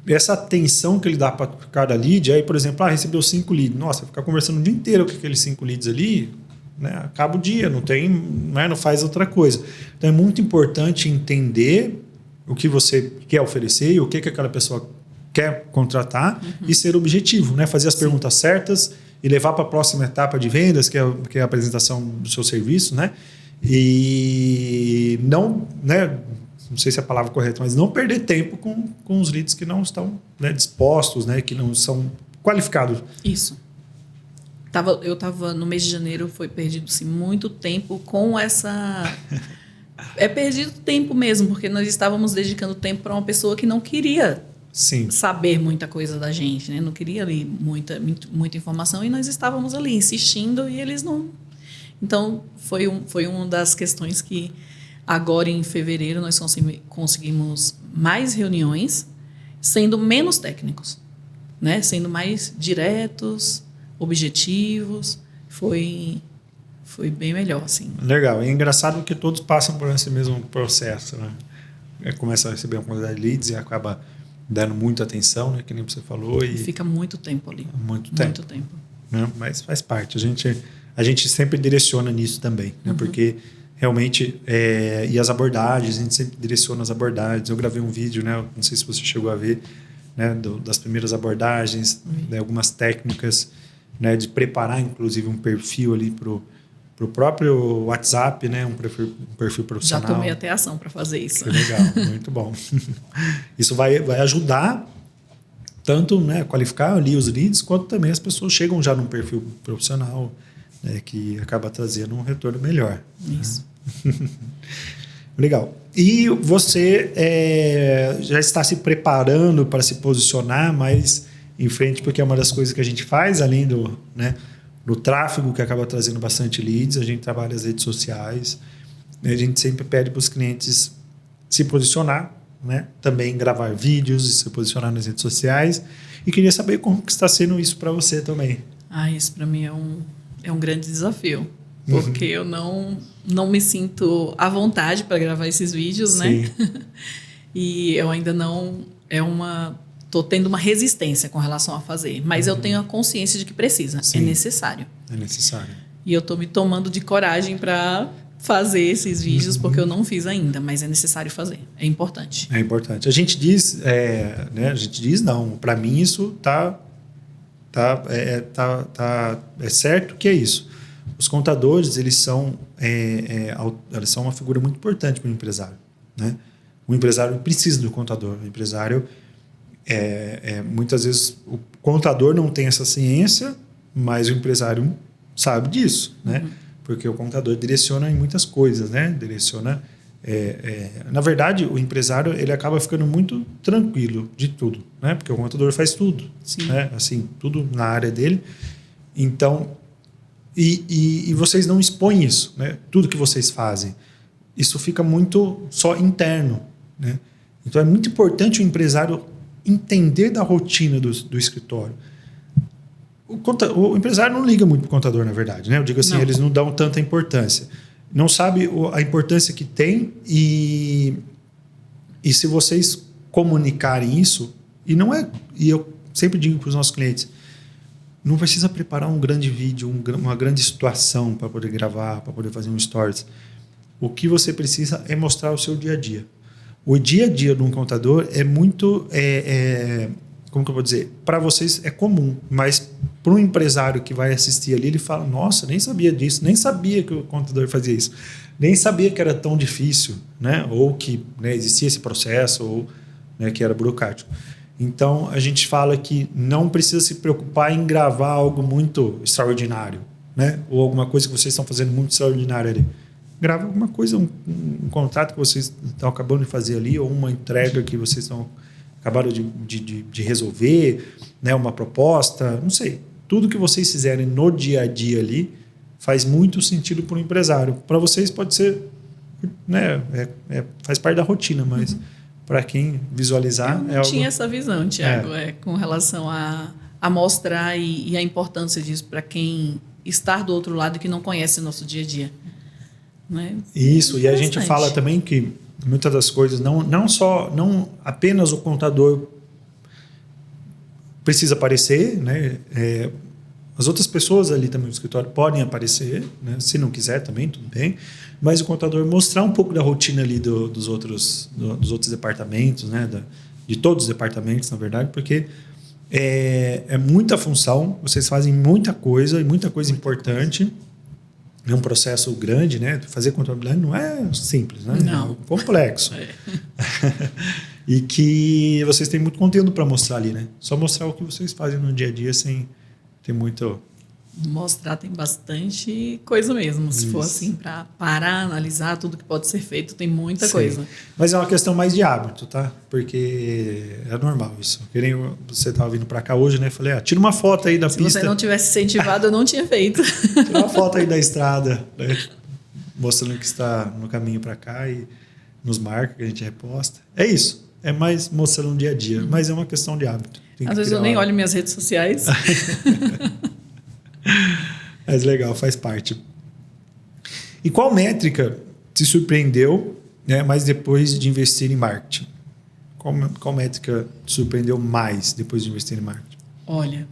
essa atenção que ele dá para cada lead, aí, por exemplo, recebeu 5 leads, nossa, ficar conversando o dia inteiro com aqueles 5 leads ali, né, acaba o dia, não faz outra coisa. Então, é muito importante entender o que você quer oferecer e o que aquela pessoa quer contratar e ser objetivo, né? Fazer as perguntas certas e levar para a próxima etapa de vendas, que é a apresentação do seu serviço, né? E não, né, não sei se é a palavra correta, mas não perder tempo com os leads que não estão, né, dispostos, né, que não são qualificados. Isso. Eu estava no mês de janeiro, foi perdido sim, muito tempo com essa... É perdido tempo mesmo, porque nós estávamos dedicando tempo para uma pessoa que não queria saber muita coisa da gente, né? Não queria ali muita informação e nós estávamos ali insistindo e eles não... Então, foi uma das questões que agora em fevereiro nós conseguimos mais reuniões sendo menos técnicos, né? Sendo mais diretos, objetivos. Foi bem melhor, assim. Legal. E é engraçado que todos passam por esse mesmo processo, né? Começa a receber uma quantidade de leads e acaba dando muita atenção, né? Que nem você falou. E fica muito tempo ali. Muito tempo. Né? Mas faz parte. A gente sempre direciona nisso também, né? Porque realmente, e as abordagens, a gente sempre direciona as abordagens. Eu gravei um vídeo, né? Não sei se você chegou a ver, né? Das primeiras abordagens, né? Algumas técnicas, né? De preparar, inclusive, um perfil ali para o próprio WhatsApp, né? Um perfil profissional. Já tomei até ação para fazer isso. Que legal, muito bom. Isso vai ajudar tanto, né, a qualificar ali os leads, quanto também as pessoas chegam já num perfil profissional, né, que acaba trazendo um retorno melhor. Isso. Né? Legal. E você já está se preparando para se posicionar mais em frente, porque é uma das coisas que a gente faz, além do, né, do tráfego, que acaba trazendo bastante leads, a gente trabalha as redes sociais, né, a gente sempre pede para os clientes se posicionar, né, também gravar vídeos e se posicionar nas redes sociais. E queria saber como que está sendo isso para você também. Isso para mim é um grande desafio, porque eu não me sinto à vontade para gravar esses vídeos, né? E eu ainda não... Estou tendo uma resistência com relação a fazer, mas eu tenho a consciência de que precisa, é necessário. É necessário. E eu estou me tomando de coragem para fazer esses vídeos, porque eu não fiz ainda, mas é necessário fazer. É importante. É importante. A gente diz, né? A gente diz não. Para mim isso é certo que é isso. Os contadores, eles são uma figura muito importante para o empresário, né? O empresário precisa do contador. O empresário, muitas vezes, o contador não tem essa ciência, mas o empresário sabe disso, né? Porque o contador direciona em muitas coisas, né? Na verdade, o empresário ele acaba ficando muito tranquilo de tudo, né? Porque o contador faz tudo, né? Assim, tudo na área dele. Então, e vocês não expõem isso, né? Tudo que vocês fazem, isso fica muito só interno, né? Então é muito importante o empresário entender da rotina do escritório. O empresário não liga muito para o contador, na verdade, né? Eu digo assim, eles não dão tanta importância. Não sabe a importância que tem e se vocês comunicarem isso, e eu sempre digo para os nossos clientes, não precisa preparar um grande vídeo, uma grande situação para poder gravar, para poder fazer um stories. O que você precisa é mostrar o seu dia a dia. O dia a dia de um contador é muito... como que eu vou dizer? Para vocês é comum, mas para um empresário que vai assistir ali, ele fala, nossa, nem sabia disso, nem sabia que o contador fazia isso, nem sabia que era tão difícil, né? Ou que, né, existia esse processo, ou, né, que era burocrático. Então, a gente fala que não precisa se preocupar em gravar algo muito extraordinário, né? Ou alguma coisa que vocês estão fazendo muito extraordinária ali. Grava alguma coisa, um contrato que vocês estão acabando de fazer ali, ou uma entrega que vocês acabaram de resolver, né? Uma proposta, não sei. Tudo que vocês fizerem no dia a dia ali faz muito sentido para o empresário. Para vocês pode ser, né? Faz parte da rotina, mas para quem visualizar... Eu não tinha essa visão, Tiago, com relação a mostrar e a importância disso para quem está do outro lado e que não conhece o nosso dia a dia. Né? Isso, e a gente fala também que muitas das coisas, não apenas o contador precisa aparecer, né? As outras pessoas ali também no escritório podem aparecer, né? Se não quiser também, tudo bem, mas o contador mostrar um pouco da rotina ali dos outros departamentos, né? De todos os departamentos, na verdade, porque é muita função, vocês fazem muita coisa e muita coisa importante. É um processo grande, né? Fazer contabilidade não é simples, né? Não. É complexo. E que vocês têm muito conteúdo para mostrar ali, né? Só mostrar o que vocês fazem no dia a dia sem ter muito... Mostrar tem bastante coisa mesmo. Se for assim, para parar, analisar tudo que pode ser feito, tem muita coisa. Mas é uma questão mais de hábito, tá? Porque é normal isso. Que nem você estava vindo para cá hoje, né? Falei, tira uma foto aí da pista. Se você não tivesse incentivado, eu não tinha feito. Tira uma foto aí da estrada, né? Mostrando que está no caminho para cá e nos marca, que a gente reposta. É isso. É mais mostrando um dia a dia. Mas é uma questão de hábito. Às vezes eu nem olho minhas redes sociais. Mas legal, faz parte. E qual métrica te surpreendeu, né, mas depois de investir em marketing? Qual métrica te surpreendeu mais depois de investir em marketing? Olha,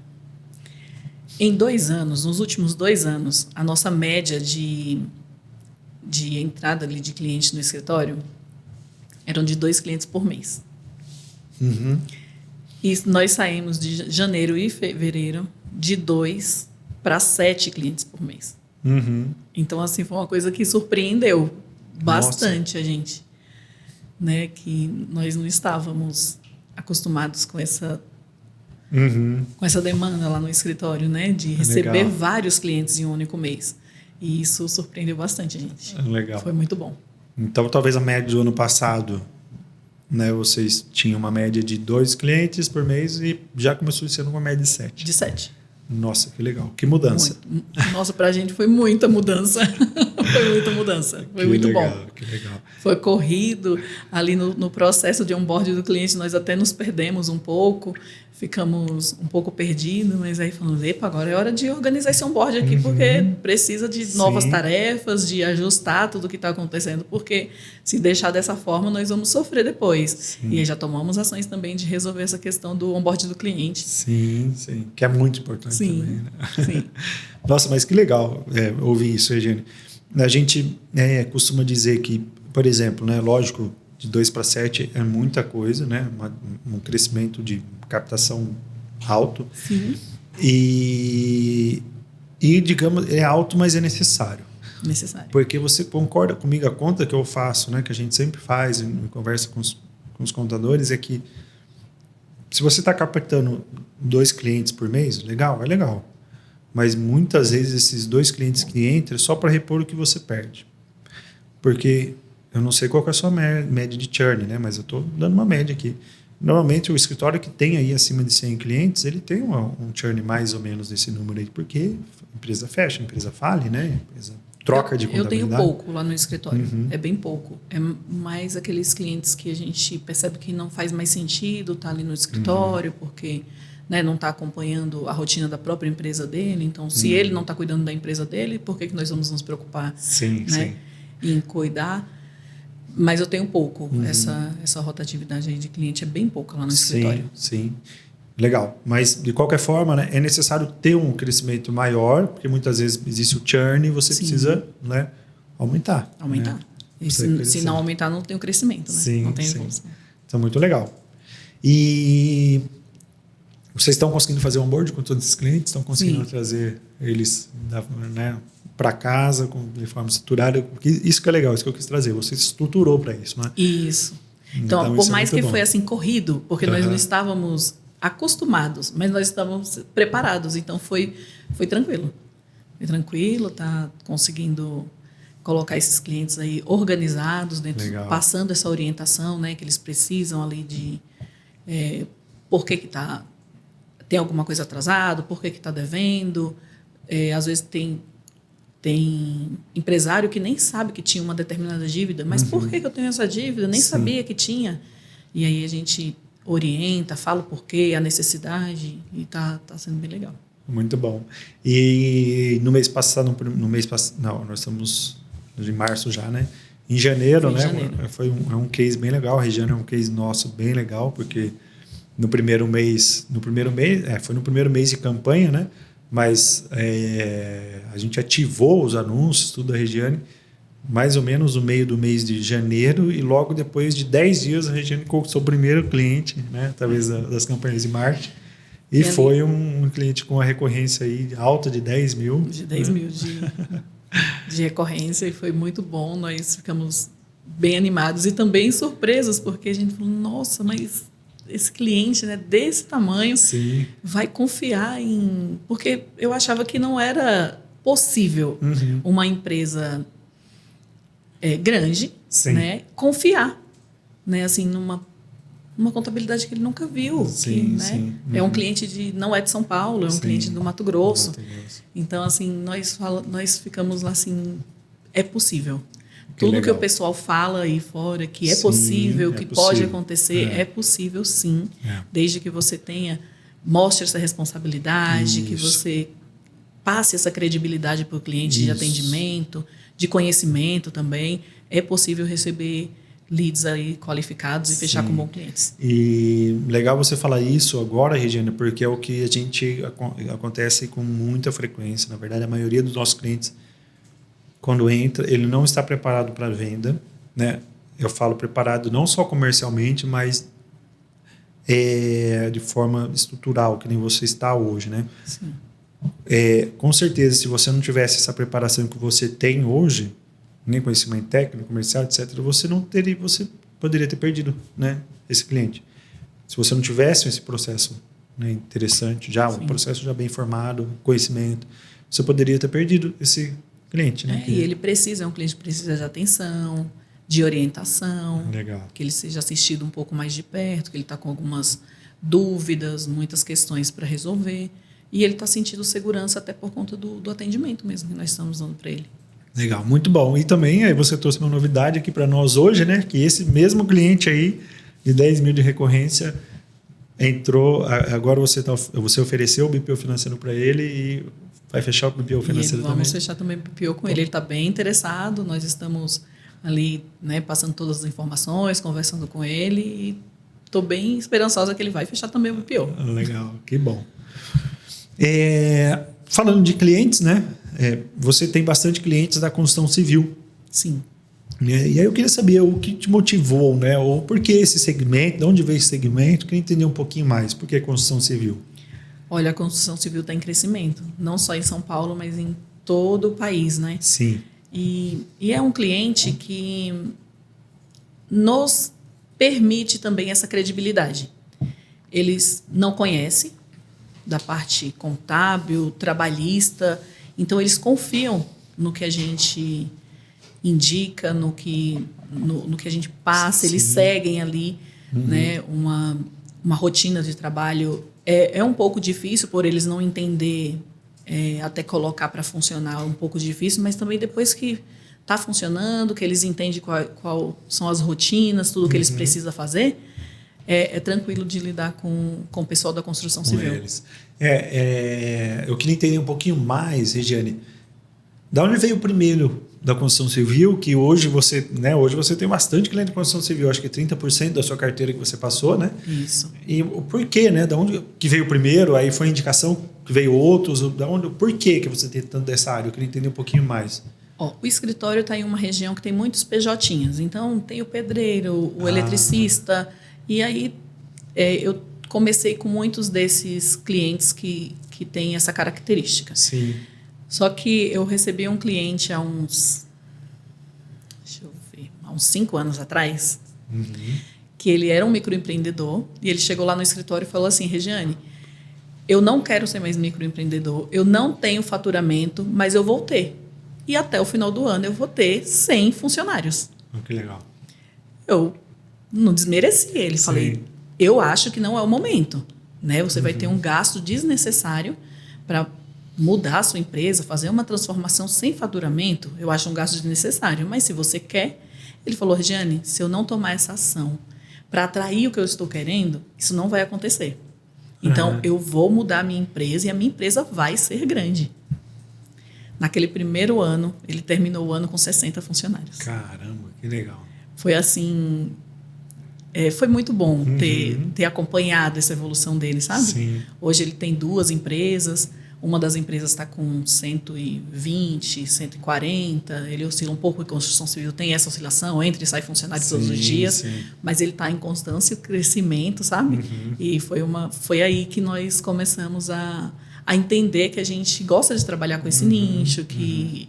em 2 anos, nos últimos 2 anos, a nossa média de entrada ali de clientes no escritório eram de 2 clientes por mês. E nós saímos de janeiro e fevereiro de 2 para 7 clientes por mês. Então, assim, foi uma coisa que surpreendeu bastante a gente. Né? Que nós não estávamos acostumados com essa demanda lá no escritório, né? De receber vários clientes em um único mês. E isso surpreendeu bastante a gente. Legal. Foi muito bom. Então, talvez a média do ano passado, né, vocês tinham uma média de 2 clientes por mês e já começou sendo uma média de 7. De 7. Nossa, que legal. Que mudança. Nossa, pra gente foi muita mudança. Foi muita mudança. Foi muito bom. Que legal. Foi corrido. Ali no processo de onboard do cliente, nós até nos perdemos um pouco. Ficamos um pouco perdidos, mas aí falamos, epa, agora é hora de organizar esse onboard aqui, porque precisa de novas tarefas, de ajustar tudo o que está acontecendo, porque se deixar dessa forma, nós vamos sofrer depois. E aí já tomamos ações também de resolver essa questão do onboard do cliente. Sim, que é muito importante também. Né? Sim. Nossa, mas que legal ouvir isso, Eugênio. A gente costuma dizer que, por exemplo, né, lógico, de 2 para 7 é muita coisa, né, um crescimento de captação alto. Sim. E, digamos, é alto, mas é necessário. Necessário. Porque você concorda comigo, a conta que eu faço, né, que a gente sempre faz em conversa com os contadores, é que se você está captando 2 clientes por mês, legal, é legal. Mas muitas vezes esses 2 clientes que entram é só para repor o que você perde. Porque eu não sei qual que é a sua média de churn, né, mas eu estou dando uma média aqui. Normalmente o escritório que tem aí acima de 100 clientes, ele tem um churn mais ou menos desse número aí, porque a empresa fecha, a empresa fale, né, a empresa troca de contabilidade. Eu tenho pouco lá no escritório, Uhum. é bem pouco. É mais aqueles clientes que a gente percebe que não faz mais sentido estar ali no escritório, porque, né, não está acompanhando a rotina da própria empresa dele. Então, se ele não está cuidando da empresa dele, por que nós vamos nos preocupar, Sim, né, sim. em cuidar? Mas eu tenho pouco. Essa rotatividade aí de cliente é bem pouca lá no escritório. Sim. Legal, mas de qualquer forma, né, é necessário ter um crescimento maior, porque muitas vezes existe o churn e você precisa, né, aumentar. Né? E se não aumentar, não tem o crescimento, né? Sim, não tem sim. evolução. Então, muito legal. E vocês estão conseguindo fazer onboard com todos esses clientes? Estão conseguindo trazer eles, né, para casa de forma estruturada? Porque isso que é legal, isso que eu quis trazer. Você estruturou para isso, né? Isso. Então, por mais que foi assim corrido, porque nós não estávamos acostumados, mas nós estávamos preparados. Então, foi tranquilo. Foi tranquilo, tá conseguindo colocar esses clientes aí organizados, dentro, passando essa orientação, né, que eles precisam ali de por que tem alguma coisa atrasado, por que está devendo. Às vezes tem empresário que nem sabe que tinha uma determinada dívida, mas por que eu tenho essa dívida? Nem sabia que tinha. E aí a gente orienta, fala o porquê, a necessidade, e tá sendo bem legal. Muito bom. E no mês passado, não, nós estamos em março já, né? Em janeiro, foi um case bem legal. A Regiane é um case nosso bem legal, porque no primeiro mês, foi no primeiro mês de campanha, né? Mas a gente ativou os anúncios, tudo da Regiane, mais ou menos no meio do mês de janeiro, e logo depois de 10 dias a Regiane conquistou o primeiro cliente, né, através das campanhas de marketing, e foi um cliente com uma recorrência aí alta de 10 mil. De 10 mil de recorrência, e foi muito bom, nós ficamos bem animados e também surpresos, porque a gente falou, nossa, mas esse cliente, né, desse tamanho, vai confiar em... Porque eu achava que não era possível uma empresa grande, né, confiar, né, assim, numa contabilidade que ele nunca viu. É um cliente não é de São Paulo, é um cliente do Mato Grosso. Então, assim, nós ficamos lá assim, é possível. Tudo que o pessoal fala aí fora, que é possível, que pode acontecer, é possível sim, desde que você mostre essa responsabilidade, que você passe essa credibilidade para o cliente de atendimento, de conhecimento também. É possível receber leads aí qualificados e fechar com bons clientes. E legal você falar isso agora, Regiane, porque é o que acontece com muita frequência. Na verdade, a maioria dos nossos clientes, quando entra, ele não está preparado para a venda, né? Eu falo preparado não só comercialmente, mas de forma estrutural, que nem você está hoje, né? Sim. Com certeza, se você não tivesse essa preparação que você tem hoje, nem conhecimento técnico, comercial, etc., você poderia ter perdido, né, esse cliente. Se você não tivesse esse processo, né, interessante, um processo já bem formado, conhecimento, você poderia ter perdido esse cliente. Né, e ele é um cliente que precisa de atenção, de orientação, que ele seja assistido um pouco mais de perto, que ele está com algumas dúvidas, muitas questões para resolver, e ele está sentindo segurança até por conta do atendimento mesmo que nós estamos dando para ele. Legal, muito bom. E também aí você trouxe uma novidade aqui para nós hoje, né? Que esse mesmo cliente aí de 10 mil de recorrência entrou, agora você ofereceu o BPO financeiro para ele e vai fechar o BPO financeiro também. Vamos fechar também o BPO com ele. Ele está bem interessado, nós estamos ali, né, passando todas as informações, conversando com ele, e estou bem esperançosa que ele vai fechar também o BPO. Legal, que bom. falando de clientes, né? Você tem bastante clientes da construção civil. Sim. E aí eu queria saber o que te motivou, né? Ou por que esse segmento, de onde veio esse segmento? Eu queria entender um pouquinho mais. Por que construção civil? Olha, a construção civil está em crescimento, não só em São Paulo, mas em todo o país, né? Sim. E é um cliente que nos permite também essa credibilidade. Eles não conhecem da parte contábil, trabalhista, então eles confiam no que a gente indica, no que a gente passa, eles seguem ali, né, uma rotina de trabalho. É um pouco difícil por eles não entender, até colocar para funcionar um pouco difícil, mas também depois que está funcionando, que eles entendem qual são as rotinas, tudo que eles precisam fazer, é tranquilo de lidar com o pessoal da construção civil. Eles. Eu queria entender um pouquinho mais, Regiane, da onde veio o primeiro da construção civil, que hoje você tem bastante cliente de construção civil, acho que 30% da sua carteira que você passou, né? Isso. E o porquê, né? Da onde que veio o primeiro, aí foi indicação que veio outros, por que você tem tanto dessa área? Eu queria entender um pouquinho mais. O escritório está em uma região que tem muitos PJinhas, então tem o pedreiro, o eletricista, e aí eu comecei com muitos desses clientes que têm essa característica. Sim. Só que eu recebi um cliente há uns 5 anos atrás, que ele era um microempreendedor, e ele chegou lá no escritório e falou assim: Regiane, eu não quero ser mais microempreendedor, eu não tenho faturamento, mas eu vou ter. E até o final do ano eu vou ter 100 funcionários. Que legal. Eu não desmereci ele, Sim. falei, eu acho que não é o momento, né? Você vai ter um gasto desnecessário para mudar a sua empresa, fazer uma transformação sem faturamento, eu acho um gasto desnecessário. Mas se você quer, ele falou, Regiane, se eu não tomar essa ação para atrair o que eu estou querendo, isso não vai acontecer. Então, eu vou mudar a minha empresa e a minha empresa vai ser grande. Naquele primeiro ano, ele terminou o ano com 60 funcionários. Caramba, que legal. Foi assim... foi muito bom ter acompanhado essa evolução dele, sabe? Sim. Hoje ele tem 2 empresas. Uma das empresas está com 120, 140. Ele oscila um pouco, e construção civil tem essa oscilação, entra e sai funcionário todos os dias. Sim. Mas ele está em constância crescimento, sabe? E foi aí que nós começamos a entender que a gente gosta de trabalhar com esse nicho, que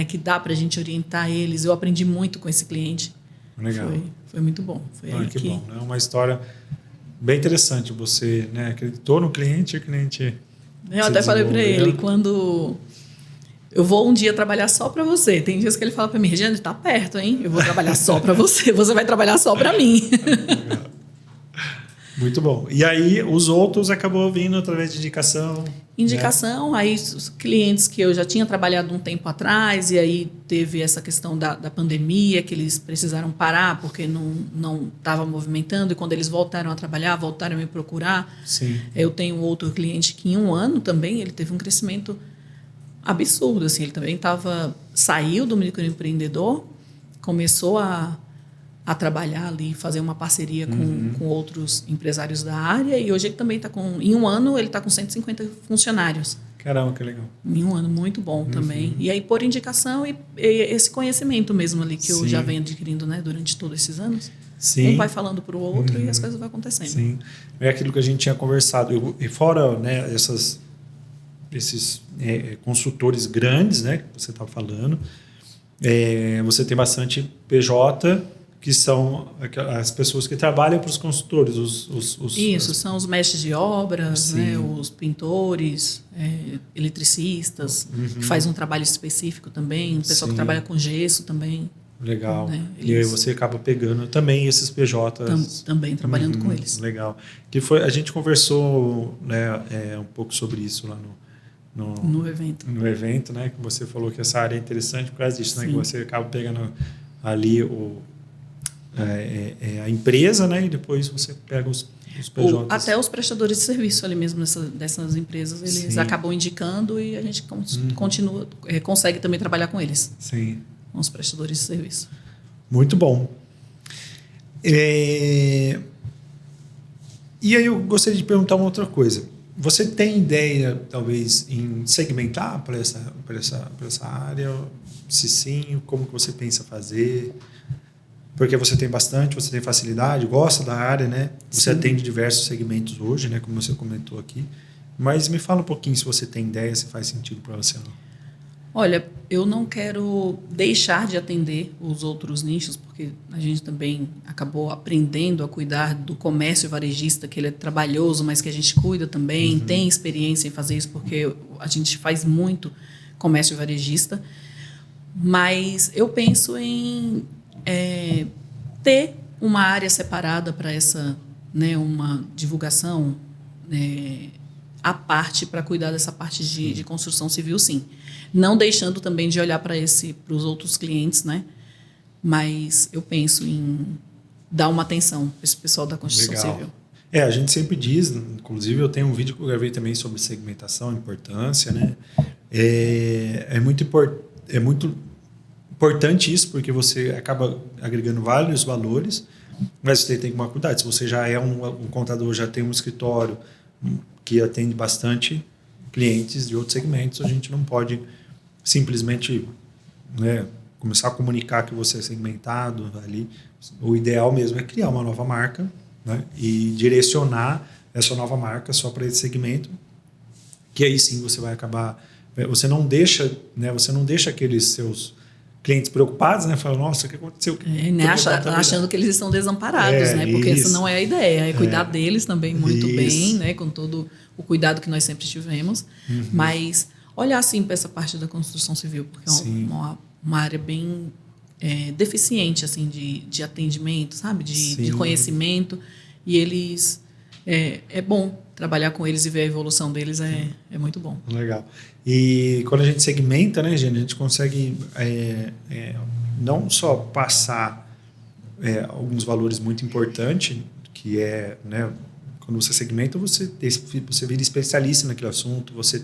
que dá para a gente orientar eles. Eu aprendi muito com esse cliente. Legal. Foi muito bom. Foi aí que bom. É uma história bem interessante. Você acreditou no cliente e o cliente... Eu até falei para ele, quando eu vou um dia trabalhar só para você. Tem dias que ele fala para mim, Regiane, tá perto, hein? Eu vou trabalhar só para você. Você vai trabalhar só para mim. Muito bom. E aí, os outros acabou vindo através de indicação? Indicação, né? Aí os clientes que eu já tinha trabalhado um tempo atrás, e aí teve essa questão da pandemia, que eles precisaram parar porque não estava movimentando, e quando eles voltaram a trabalhar, voltaram a me procurar. Sim. Eu tenho outro cliente que em um ano também, ele teve um crescimento absurdo. Assim, ele também saiu do microempreendedor, começou a trabalhar ali, fazer uma parceria com outros empresários da área, e hoje ele também está em um ano, ele está com 150 funcionários. Caramba, que legal. Em um ano, muito bom também. E aí, por indicação e esse conhecimento mesmo ali, que eu já venho adquirindo, né, durante todos esses anos. Sim. Um vai falando para o outro e as coisas vão acontecendo. Sim. É aquilo que a gente tinha conversado. E fora, né, esses consultores grandes, né, que você está falando, você tem bastante PJ, que são as pessoas que trabalham para os consultores. São os mestres de obras, né, os pintores, eletricistas, que faz um trabalho específico também, o pessoal que trabalha com gesso também. Legal. Né, e aí você acaba pegando também esses PJs. Também trabalhando com eles. Legal. A gente conversou, né, um pouco sobre isso lá no evento. No evento, né, que você falou que essa área é interessante por causa disso, né, que você acaba pegando ali a empresa, né, e depois você pega os PJs. Até os prestadores de serviço ali mesmo dessas empresas, eles acabam indicando, e a gente consegue também trabalhar com eles. Sim. Com os prestadores de serviço. Muito bom. E aí eu gostaria de perguntar uma outra coisa. Você tem ideia, talvez, em segmentar para essa área? Se sim, como que você pensa fazer? Porque você tem bastante, você tem facilidade, gosta da área, né? Você Sim. atende diversos segmentos hoje, né? Como você comentou aqui. Mas me fala um pouquinho se você tem ideia, se faz sentido para você ou não. Olha, eu não quero deixar de atender os outros nichos, porque a gente também acabou aprendendo a cuidar do comércio varejista, que ele é trabalhoso, mas que a gente cuida também, tem experiência em fazer isso, porque a gente faz muito comércio varejista. Mas eu penso em ter uma área separada para essa, né, uma divulgação, né, à parte para cuidar dessa parte de construção civil, sim. Não deixando também de olhar para os outros clientes, né? Mas eu penso em dar uma atenção para esse pessoal da construção civil. A gente sempre diz, inclusive eu tenho um vídeo que eu gravei também sobre segmentação, importância, né? É muito importante isso, porque você acaba agregando vários valores, mas você tem que tomar cuidado. Se você já é um contador, já tem um escritório que atende bastante clientes de outros segmentos, a gente não pode simplesmente, né, começar a comunicar que você é segmentado ali. O ideal mesmo é criar uma nova marca, né, e direcionar essa nova marca só para esse segmento, que aí sim você vai acabar... Você não deixa aqueles seus clientes preocupados, né? Falam, nossa, o que aconteceu? Né? Achando que eles estão desamparados, né? Porque essa não é a ideia. É cuidar deles também muito bem, né? Com todo o cuidado que nós sempre tivemos. Mas olhar, sim, para essa parte da construção civil, porque é uma área bem deficiente, assim, de atendimento, sabe? De conhecimento. E eles... É bom trabalhar com eles e ver a evolução deles, é muito bom. Legal. E quando a gente segmenta, né, gente, a gente consegue não só passar alguns valores muito importantes, que é, né, quando você segmenta, você vira especialista naquele assunto, você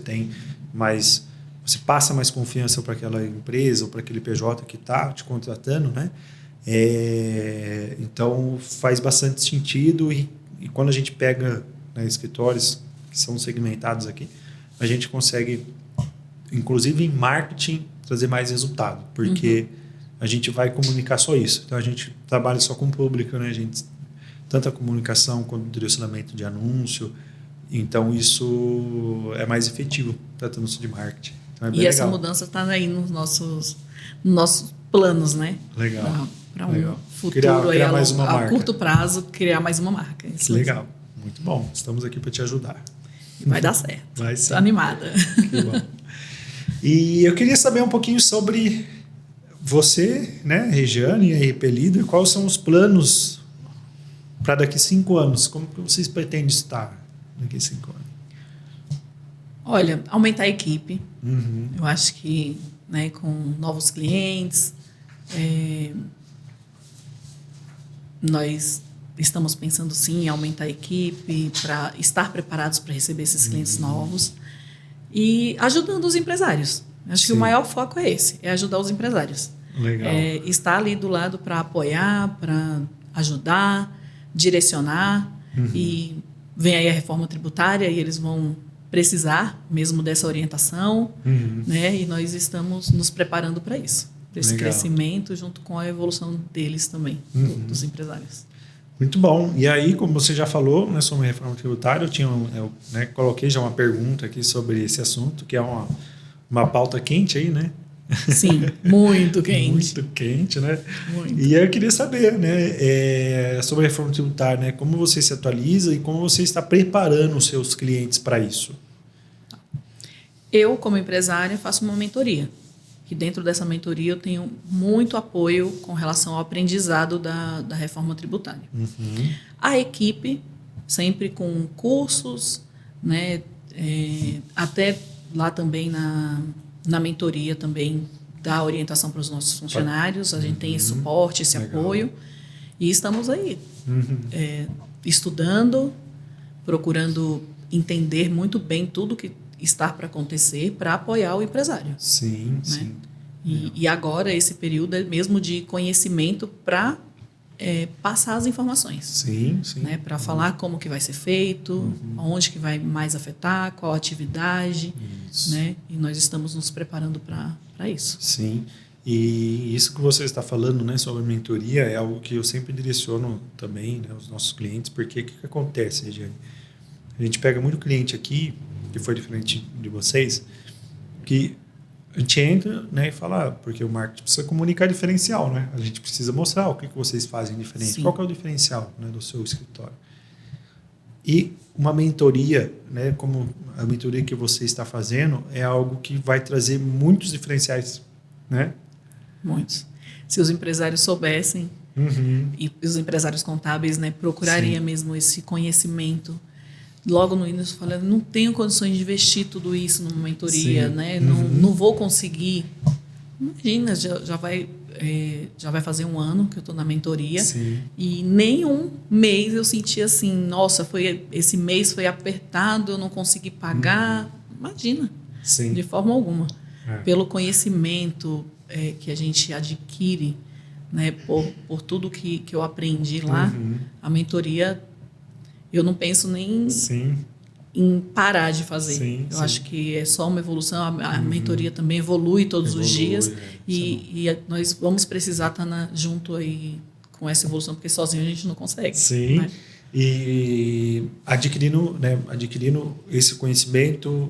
passa mais confiança para aquela empresa ou para aquele PJ que está te contratando, né? Então faz bastante sentido e quando a gente pega, né, escritórios que são segmentados aqui, a gente consegue, inclusive em marketing, trazer mais resultado, porque a gente vai comunicar só isso. Então a gente trabalha só com o público, né? A gente tanto a comunicação quanto o direcionamento de anúncio. Então isso é mais efetivo tratando-se de marketing. Então, é bem essa legal. mudança está aí nos nossos planos, né? Legal. Para um futuro criar mais uma marca. A curto prazo, criar mais uma marca. Isso legal. Muito bom. Estamos aqui para te ajudar. E vai dar certo. Vai sim. Estou animada. Que bom. E eu queria saber um pouquinho sobre você, né, Regiane, RP Líder. Quais são os planos para daqui 5 anos? Como que vocês pretendem estar daqui 5 anos? Olha, aumentar a equipe. Eu acho que, né, com novos clientes, nós estamos pensando sim em aumentar a equipe para estar preparados para receber esses clientes novos e ajudando os empresários. Acho que o maior foco é esse, é ajudar os empresários. Legal. Estar ali do lado para apoiar, para ajudar, direcionar. E vem aí a reforma tributária e eles vão precisar mesmo dessa orientação, né? E nós estamos nos preparando para isso, desse crescimento junto com a evolução deles também, dos empresários. Muito bom. E aí, como você já falou, né, sobre a reforma tributária, eu coloquei já uma pergunta aqui sobre esse assunto, que é uma pauta quente aí, né? Sim, muito quente. Muito quente, né? Muito. E aí eu queria saber, né, sobre a reforma tributária, né, como você se atualiza e como você está preparando os seus clientes para isso. Eu, como empresária, faço uma mentoria. E dentro dessa mentoria eu tenho muito apoio com relação ao aprendizado da reforma tributária. A equipe, sempre com cursos, né, até lá também na mentoria também dá orientação para os nossos funcionários, a gente tem esse suporte, esse apoio, e estamos aí estudando, procurando entender muito bem tudo que está para acontecer para apoiar o empresário. Sim, né? sim. E agora esse período é mesmo de conhecimento para passar as informações. Sim. Né, para falar como que vai ser feito, onde que vai mais afetar, qual atividade. Né, e nós estamos nos preparando para isso. Sim. E isso que você está falando, né, sobre mentoria é algo que eu sempre direciono também, né, aos nossos clientes, porque o que acontece, Regiane? A gente pega muito cliente aqui, que foi diferente de vocês, que a gente entra, né, e fala, porque o marketing precisa comunicar diferencial, né? A gente precisa mostrar o que vocês fazem diferente, Sim. qual que é o diferencial, né, do seu escritório. E uma mentoria, né, como a mentoria que você está fazendo, é algo que vai trazer muitos diferenciais, né? Muitos. Se os empresários soubessem, e os empresários contábeis, né, procurariam mesmo esse conhecimento. Logo no início, falando, não tenho condições de investir tudo isso numa mentoria, né? Não vou conseguir. Imagina, já vai fazer um ano que eu estou na mentoria. Sim. E nenhum mês eu senti assim, nossa, esse mês foi apertado, eu não consegui pagar. Imagina, Sim. de forma alguma. Pelo conhecimento que a gente adquire, né? Por tudo que eu aprendi lá, a mentoria... Eu não penso nem em parar de fazer. Eu acho que é só uma evolução. A mentoria também evolui todos os dias. E nós vamos precisar estar junto aí com essa evolução, porque sozinho a gente não consegue. Sim. Né? E adquirindo esse conhecimento,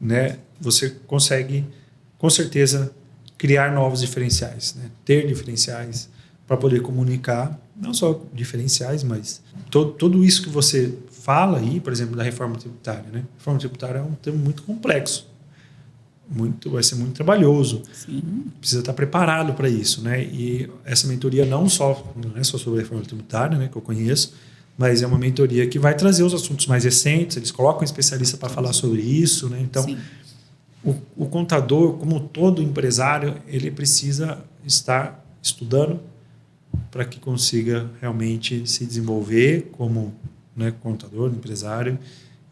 né, você consegue, com certeza, criar novos diferenciais, né? Ter diferenciais para poder comunicar, não só diferenciais, mas tudo isso que você fala aí, por exemplo, da reforma tributária, né? A reforma tributária é um tema muito complexo, vai ser muito trabalhoso. Sim. Precisa estar preparado para isso, né? E essa mentoria não é só sobre a reforma tributária, né, que eu conheço, mas é uma mentoria que vai trazer os assuntos mais recentes, eles colocam um especialista para falar sobre isso, né? Então, o contador, como todo empresário, ele precisa estar estudando para que consiga realmente se desenvolver como, né, contador, empresário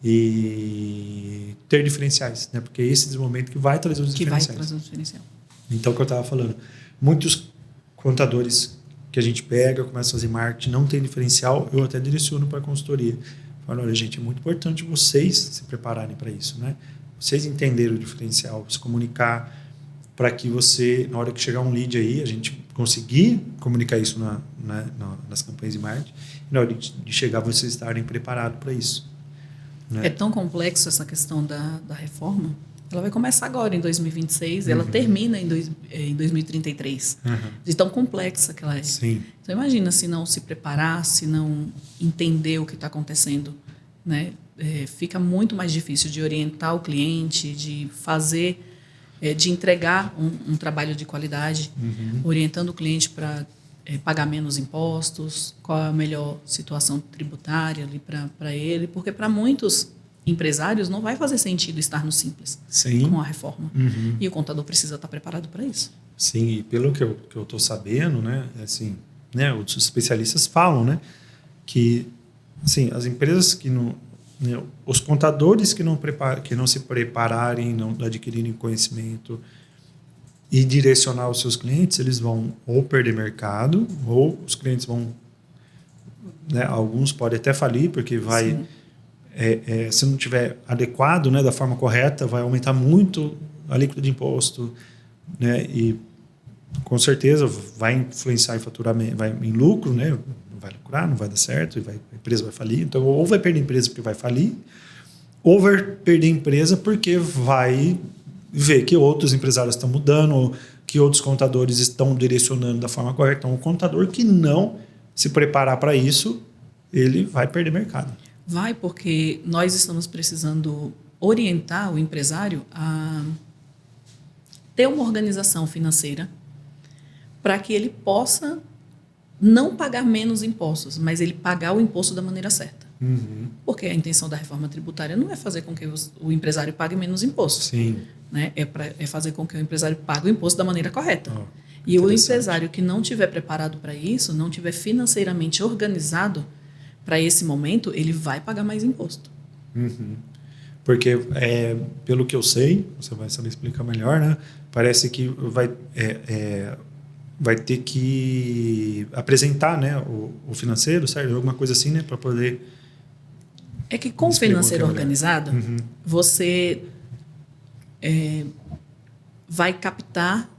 e ter diferenciais, né? Porque é esse desenvolvimento que vai trazer os diferenciais. Vai trazer o diferencial. Então, o que eu estava falando, muitos contadores que a gente pega, começa a fazer marketing, não tem diferencial, eu até direciono para a consultoria. Falo, olha, gente, é muito importante vocês se prepararem para isso, né? Vocês entenderem o diferencial, se comunicar, para que você, na hora que chegar um lead aí, a gente conseguir comunicar isso nas campanhas de marketing, e na hora de chegar, vocês estarem preparados para isso. Né? É tão complexo essa questão da reforma. Ela vai começar agora, em 2026, ela termina em 2033. De tão complexa que ela é. Sim. Então, imagina se não se preparar, se não entender o que está acontecendo, né? Fica muito mais difícil de orientar o cliente, de fazer... de entregar um trabalho de qualidade, orientando o cliente para pagar menos impostos, qual é a melhor situação tributária ali para ele, porque para muitos empresários não vai fazer sentido estar no Simples com a reforma. E o contador precisa estar preparado para isso. Sim, e pelo que eu estou sabendo, né, assim, né, os especialistas falam, né, que assim, as empresas que não... Os contadores que não se prepararem, não adquirirem conhecimento e direcionar os seus clientes, eles vão ou perder mercado, ou os clientes vão... Né, alguns podem até falir, porque vai... se não tiver adequado, né, da forma correta, vai aumentar muito a alíquota de imposto, né, e com certeza vai influenciar em faturamento, vai em lucro, né, não vai lucrar, não vai dar certo, a empresa vai falir. Então, ou vai perder a empresa porque vai falir, ou vai perder a empresa porque vai ver que outros empresários estão mudando, ou que outros contadores estão direcionando da forma correta. Então, o contador que não se preparar para isso, ele vai perder mercado. Vai, porque nós estamos precisando orientar o empresário a ter uma organização financeira para que ele possa não pagar menos impostos, mas ele pagar o imposto da maneira certa. Porque a intenção da reforma tributária não é fazer com que o empresário pague menos impostos. Sim. Né? É fazer com que o empresário pague o imposto da maneira correta. E o empresário que não estiver preparado para isso, não estiver financeiramente organizado para esse momento, ele vai pagar mais imposto. Porque, pelo que eu sei, você vai saber explicar melhor, né? Parece que vai ter que apresentar, né, o financeiro, certo? Alguma coisa assim, né, para poder... É que com o financeiro organizado, você vai captar...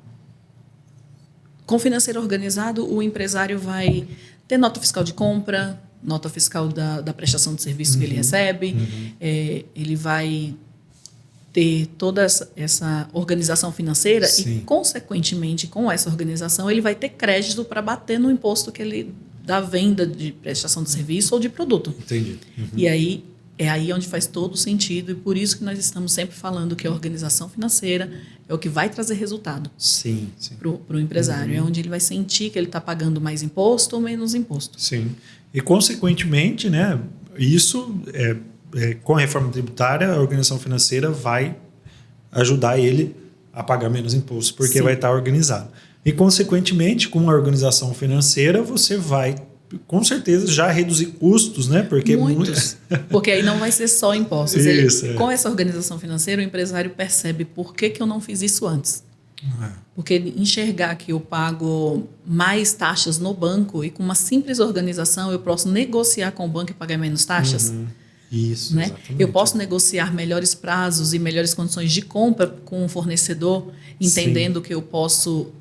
Com o financeiro organizado, o empresário vai ter nota fiscal de compra, nota fiscal da prestação de serviço que ele recebe, ele vai ter toda essa organização financeira e, consequentemente, com essa organização, ele vai ter crédito para bater no imposto que ele da venda de prestação de serviço ou de produto. Entendi. E aí é aí onde faz todo sentido e por isso que nós estamos sempre falando que a organização financeira é o que vai trazer resultado para o empresário. É onde ele vai sentir que ele está pagando mais imposto ou menos imposto. Sim. E, consequentemente, né, isso com a reforma tributária, a organização financeira vai ajudar ele a pagar menos impostos, porque vai estar organizado. E, consequentemente, com a organização financeira, você vai, com certeza, já reduzir custos, né? Porque muitos. Porque aí não vai ser só impostos. Com essa organização financeira, o empresário percebe por que eu não fiz isso antes. Porque enxergar que eu pago mais taxas no banco e com uma simples organização eu posso negociar com o banco e pagar menos taxas. Isso, né? Eu posso negociar melhores prazos e melhores condições de compra com o fornecedor, entendendo que eu posso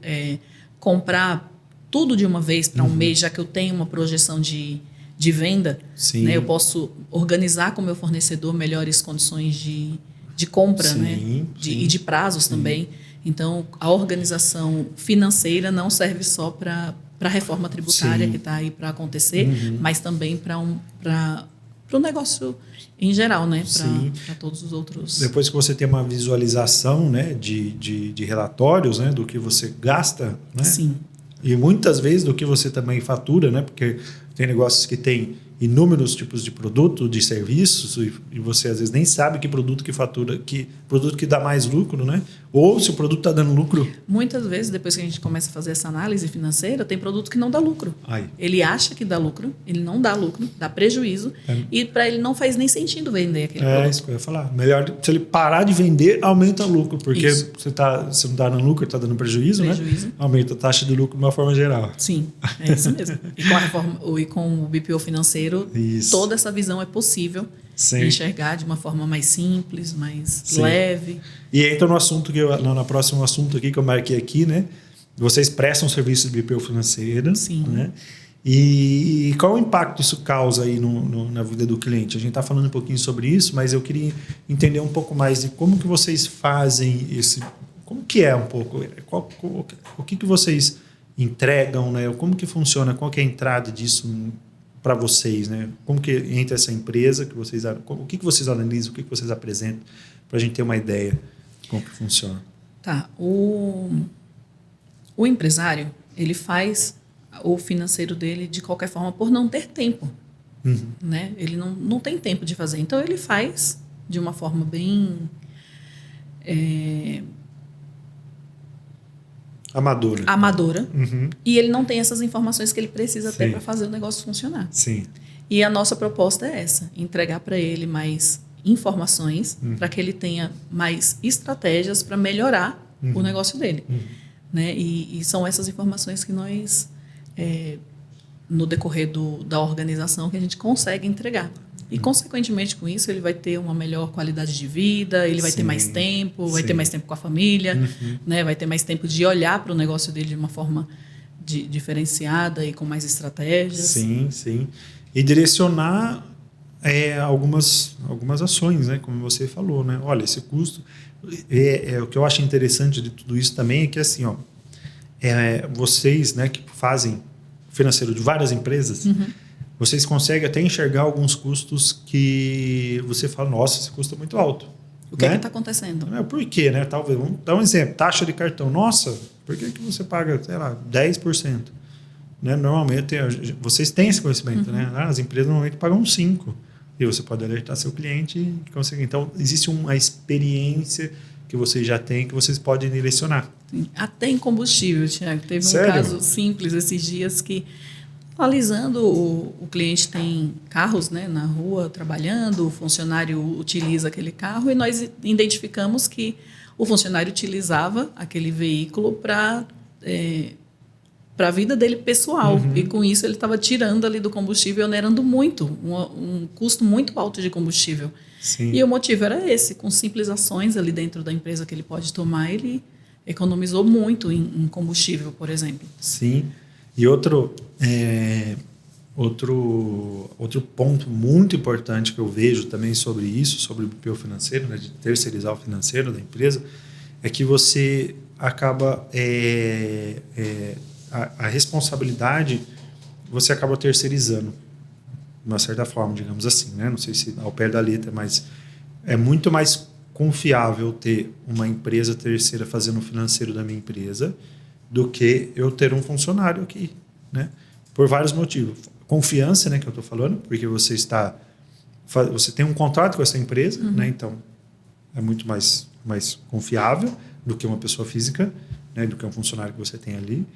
comprar tudo de uma vez para um mês, já que eu tenho uma projeção de venda. Né? Eu posso organizar com o meu fornecedor melhores condições de compra, né? E de prazos também. Então, a organização financeira não serve só para a reforma tributária que está aí para acontecer, mas também para o negócio em geral, né? Para todos os outros. Depois que você tem uma visualização, né, de relatórios, né, do que você gasta, né? Sim. E muitas vezes do que você também fatura, né? Porque tem negócios que tem inúmeros tipos de produto, de serviços, e você às vezes nem sabe que produto que fatura, que produto que dá mais lucro, né? Ou se o produto está dando lucro. Muitas vezes, depois que a gente começa a fazer essa análise financeira, tem produto que não dá lucro. Ele acha que dá lucro, ele não dá lucro, dá prejuízo, e para ele não faz nem sentido vender aquele produto. Isso que eu ia falar. Melhor, se ele parar de vender, aumenta o lucro, porque você não está dando lucro, está dando prejuízo, né? Aumenta a taxa de lucro de uma forma geral. Sim, é isso mesmo. E com o BPO financeiro, toda essa visão é possível enxergar de uma forma mais simples, mais leve. E entra no assunto no próximo assunto aqui que eu marquei aqui, né? Vocês prestam serviço de BPO financeira, né? E qual o impacto isso causa aí na vida do cliente? A gente está falando um pouquinho sobre isso, mas eu queria entender um pouco mais de como que vocês fazem como que é um pouco, o que vocês entregam, né? Como que funciona, qual que é a entrada disso para vocês, né? Como que entra essa empresa, o que vocês analisam, o que vocês apresentam, para a gente ter uma ideia de como que funciona. Tá. O empresário, ele faz o financeiro dele de qualquer forma por não ter tempo. Né? Ele não tem tempo de fazer. Então, ele faz de uma forma bem... amadora. E ele não tem essas informações que ele precisa ter para fazer o negócio funcionar. E a nossa proposta é essa, entregar para ele mais informações para que ele tenha mais estratégias para melhorar o negócio dele. Né? E são essas informações que nós, no decorrer da organização, que a gente consegue entregar. E, consequentemente, com isso, ele vai ter uma melhor qualidade de vida, ele vai ter mais tempo, vai ter mais tempo com a família, né? Vai ter mais tempo de olhar para o negócio dele de uma forma diferenciada e com mais estratégias. E direcionar algumas ações, né? Como você falou, né? Olha, esse custo... o que eu acho interessante de tudo isso também é que, assim, vocês, né, que fazem financeiro de várias empresas... Vocês conseguem até enxergar alguns custos que você fala, nossa, esse custo é muito alto. O que está acontecendo? Por quê, né? Talvez, vamos dar um exemplo. Taxa de cartão. Nossa, por que você paga, sei lá, 10%? Né? Normalmente, vocês têm esse conhecimento, né? As empresas normalmente pagam 5%. E você pode alertar seu cliente e conseguir. Então, existe uma experiência que vocês já têm, que vocês podem direcionar. Até em combustível, Thiago. Teve um caso simples esses dias que... Analisando, o cliente tem carros, né, na rua trabalhando, o funcionário utiliza aquele carro e nós identificamos que o funcionário utilizava aquele veículo para para a vida dele pessoal. E com isso ele estava tirando ali do combustível, onerando muito, um custo muito alto de combustível. Sim. E o motivo era esse, com simples ações ali dentro da empresa que ele pode tomar, ele economizou muito em combustível, por exemplo. Sim. E outro ponto muito importante que eu vejo também sobre isso, sobre o BPO financeiro, né, de terceirizar o financeiro da empresa, é que você acaba a responsabilidade você acaba terceirizando de uma certa forma, digamos assim, né? Não sei se ao pé da letra, mas é muito mais confiável ter uma empresa terceira fazendo o financeiro da minha empresa do que eu ter um funcionário aqui, né? Por vários motivos. Confiança, né, que eu estou falando, porque você tem um contrato com essa empresa, né? Então é muito mais confiável do que uma pessoa física, né, do que um funcionário que você tem ali.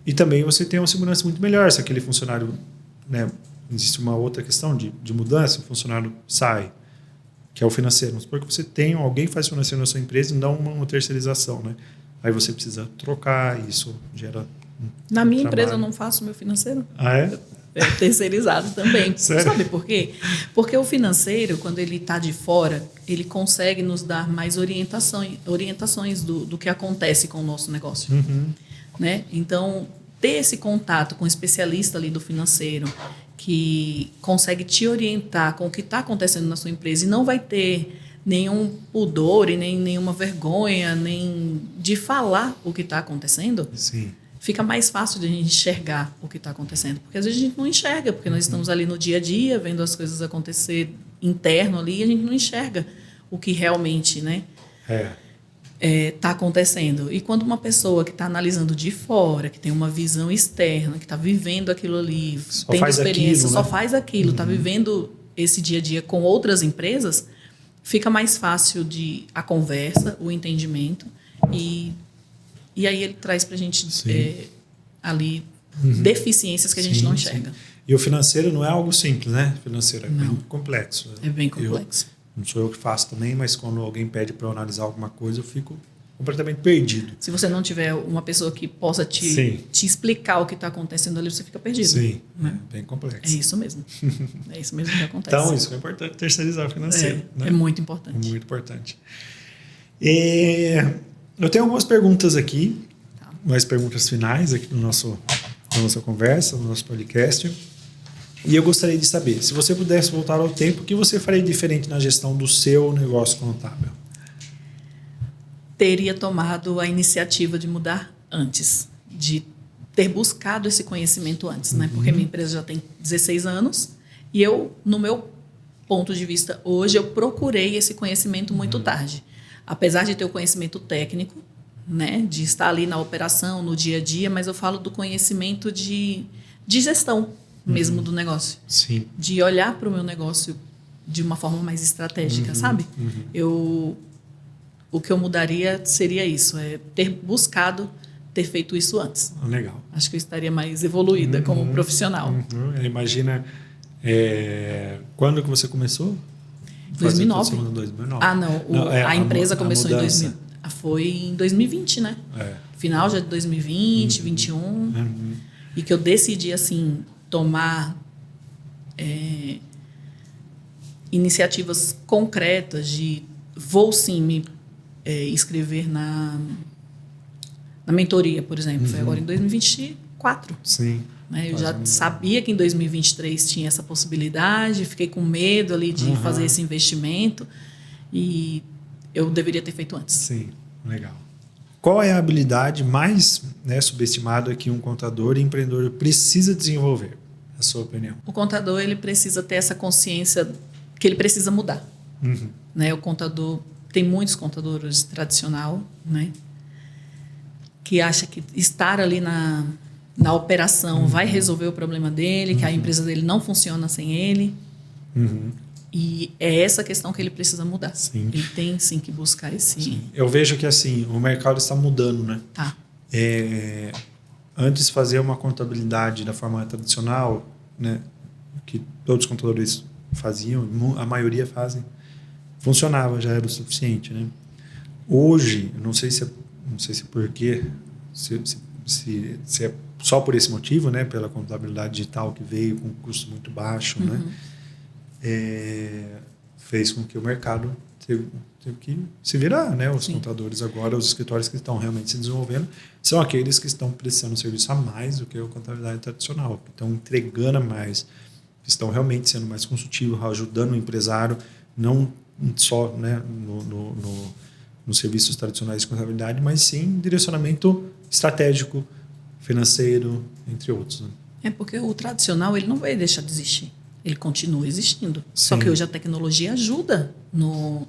E também você tem uma segurança muito melhor. Se aquele funcionário, né, existe uma outra questão de mudança, o funcionário sai, que é o financeiro. Vamos supor que você tem alguém que faz financeiro na sua empresa e não uma terceirização, né? Aí você precisa trocar, isso gera Na minha trabalho. empresa eu não faço meu financeiro. Ah, é? É terceirizado também. Sério? Sabe por quê? Porque o financeiro, quando ele está de fora, ele consegue nos dar mais orientações do que acontece com o nosso negócio. Né? Então, ter esse contato com um especialista ali do financeiro que consegue te orientar com o que está acontecendo na sua empresa e não vai ter nenhum pudor e nem nenhuma vergonha nem de falar o que está acontecendo. Sim. Fica mais fácil de a gente enxergar o que está acontecendo. Porque às vezes a gente não enxerga, porque nós estamos ali no dia a dia, vendo as coisas acontecer interno ali, e a gente não enxerga o que realmente, né, tá acontecendo. E quando uma pessoa que está analisando de fora, que tem uma visão externa, que está vivendo aquilo ali, tem experiência, só faz aquilo, está vivendo esse dia a dia com outras empresas, fica mais fácil a conversa, o entendimento e aí ele traz para a gente ali deficiências que a gente não enxerga. Sim. E o financeiro não é algo simples, né? O financeiro é bem complexo. É bem complexo. Não sou eu que faço também, mas quando alguém pede para eu analisar alguma coisa, eu fico completamente perdido. Se você não tiver uma pessoa que possa te explicar o que está acontecendo ali, você fica perdido. Sim, né? É bem complexo. É isso mesmo. É isso mesmo que acontece. Então, isso é importante, terceirizar o financeiro. É muito importante. Muito importante. Eu tenho algumas perguntas aqui, mais perguntas finais aqui da nossa conversa, no nosso podcast. E eu gostaria de saber, se você pudesse voltar ao tempo, o que você faria diferente na gestão do seu negócio contábil? Teria tomado a iniciativa de mudar antes, de ter buscado esse conhecimento antes, né? Porque minha empresa já tem 16 anos e eu, no meu ponto de vista hoje, eu procurei esse conhecimento muito tarde. Apesar de ter o conhecimento técnico, né, de estar ali na operação, no dia a dia, mas eu falo do conhecimento de gestão mesmo do negócio. Sim. De olhar para o meu negócio de uma forma mais estratégica, sabe? O que eu mudaria seria isso, ter buscado ter feito isso antes. Legal. Acho que eu estaria mais evoluída como profissional. Imagina, quando que você começou? 2009. 2009. Ah, não. A empresa começou em 2000. Foi em 2020, né? Final já de 2020, 2021. E que eu decidi, assim, tomar iniciativas concretas de vou sim me inscrever na mentoria, por exemplo. Foi agora em 2024. Sim. Né? Eu já sabia que em 2023 tinha essa possibilidade, fiquei com medo ali de fazer esse investimento e eu deveria ter feito antes. Sim, legal. Qual é a habilidade mais subestimada que um contador e empreendedor precisa desenvolver, na sua opinião? O contador ele precisa ter essa consciência que ele precisa mudar. Né? O contador, tem muitos contadores tradicional, né, que acha que estar ali na operação vai resolver o problema dele, que a empresa dele não funciona sem ele. E é essa questão que ele precisa mudar. Sim. Ele tem, sim, que buscar esse... Sim. Eu vejo que assim, o mercado está mudando, né? Tá. Antes, fazer uma contabilidade da forma tradicional, né, que todos os contadores faziam, a maioria fazem, funcionava, já era o suficiente, né? Hoje, não sei se por quê, se é só por esse motivo, né, pela contabilidade digital que veio com um custo muito baixo, né, fez com que o mercado teve que se virar, né? Os contadores agora, os escritórios que estão realmente se desenvolvendo, são aqueles que estão prestando serviço a mais do que a contabilidade tradicional, que estão entregando a mais, que estão realmente sendo mais consultivos, ajudando o empresário, não só, né, nos serviços tradicionais de contabilidade, mas sim direcionamento estratégico, financeiro, entre outros. Né? É porque o tradicional ele não vai deixar de existir. Ele continua existindo. Sim. Só que hoje a tecnologia ajuda no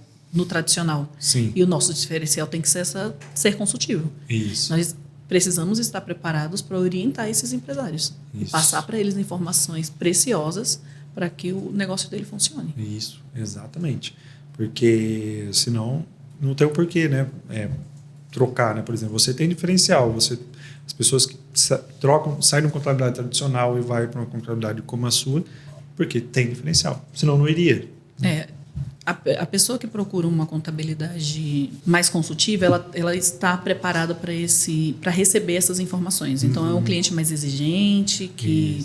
tradicional. Sim. E o nosso diferencial tem que ser consultivo. Isso. Nós precisamos estar preparados para orientar esses empresários. E passar para eles informações preciosas para que o negócio dele funcione. Isso, exatamente. Porque senão não tem o porquê, né? Trocar, né? Por exemplo, você tem diferencial. As pessoas que saem de uma contabilidade tradicional e vai para uma contabilidade como a sua, porque tem diferencial. Senão não iria. A pessoa que procura uma contabilidade mais consultiva, ela está preparada para receber essas informações. Então, é um cliente mais exigente, que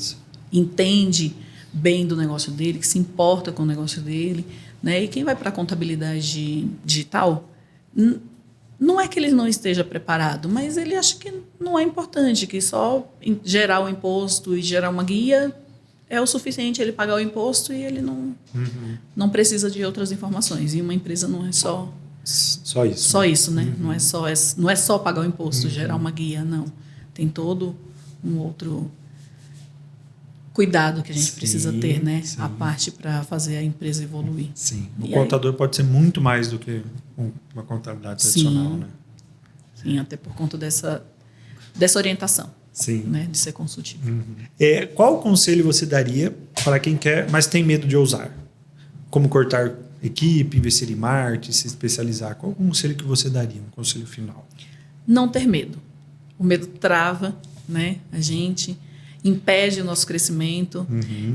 entende bem do negócio dele, que se importa com o negócio dele. Né? E quem vai para a contabilidade digital, não é que ele não esteja preparado, mas ele acha que não é importante, que só gerar o imposto e gerar uma guia é o suficiente, ele pagar o imposto e ele não precisa de outras informações. E uma empresa não é só isso. Só isso, né? Não é só pagar o imposto, gerar uma guia, não. Tem todo um outro cuidado que a gente precisa ter, né? A parte para fazer a empresa evoluir. Sim. O contador pode ser muito mais do que uma contabilidade tradicional, né? Sim, até por conta dessa orientação. Sim. Né, de ser consultivo. Qual conselho você daria para quem quer, mas tem medo de ousar? Como cortar equipe, investir em marketing, se especializar? Qual o conselho que você daria? Um conselho final? Não ter medo. O medo trava, né, a gente, impede o nosso crescimento.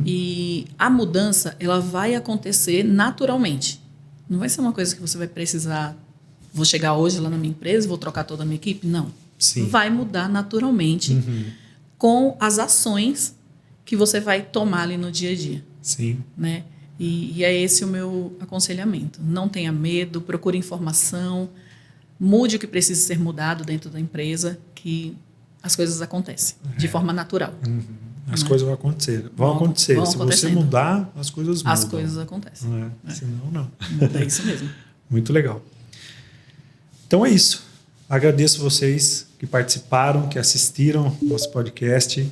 E a mudança ela vai acontecer naturalmente. Não vai ser uma coisa que você vai precisar... Vou chegar hoje lá na minha empresa, vou trocar toda a minha equipe? Não. Sim. Vai mudar naturalmente com as ações que você vai tomar ali no dia a dia. Sim. Né? E é esse o meu aconselhamento. Não tenha medo, procure informação, mude o que precisa ser mudado dentro da empresa, que as coisas acontecem de forma natural. As coisas vão acontecer. Vão acontecer. Se você mudar, as coisas mudam. As coisas acontecem. Senão, não. É isso mesmo. Muito legal. Então é isso. Agradeço vocês que participaram, que assistiram ao nosso podcast.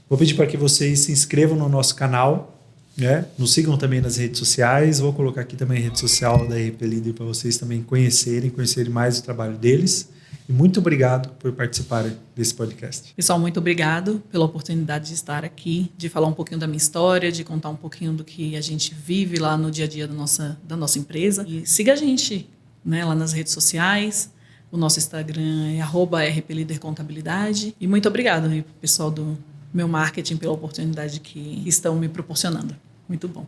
Vou pedir para que vocês se inscrevam no nosso canal, né? Nos sigam também nas redes sociais. Vou colocar aqui também a rede social da RP Líder para vocês também conhecerem mais o trabalho deles. E muito obrigado por participarem desse podcast. Pessoal, muito obrigado pela oportunidade de estar aqui, de falar um pouquinho da minha história, de contar um pouquinho do que a gente vive lá no dia a dia da nossa empresa. E siga a gente, né, lá nas redes sociais. O nosso Instagram é @rplidercontabilidade. E muito obrigado aí, pessoal do meu marketing pela oportunidade que estão me proporcionando. Muito bom.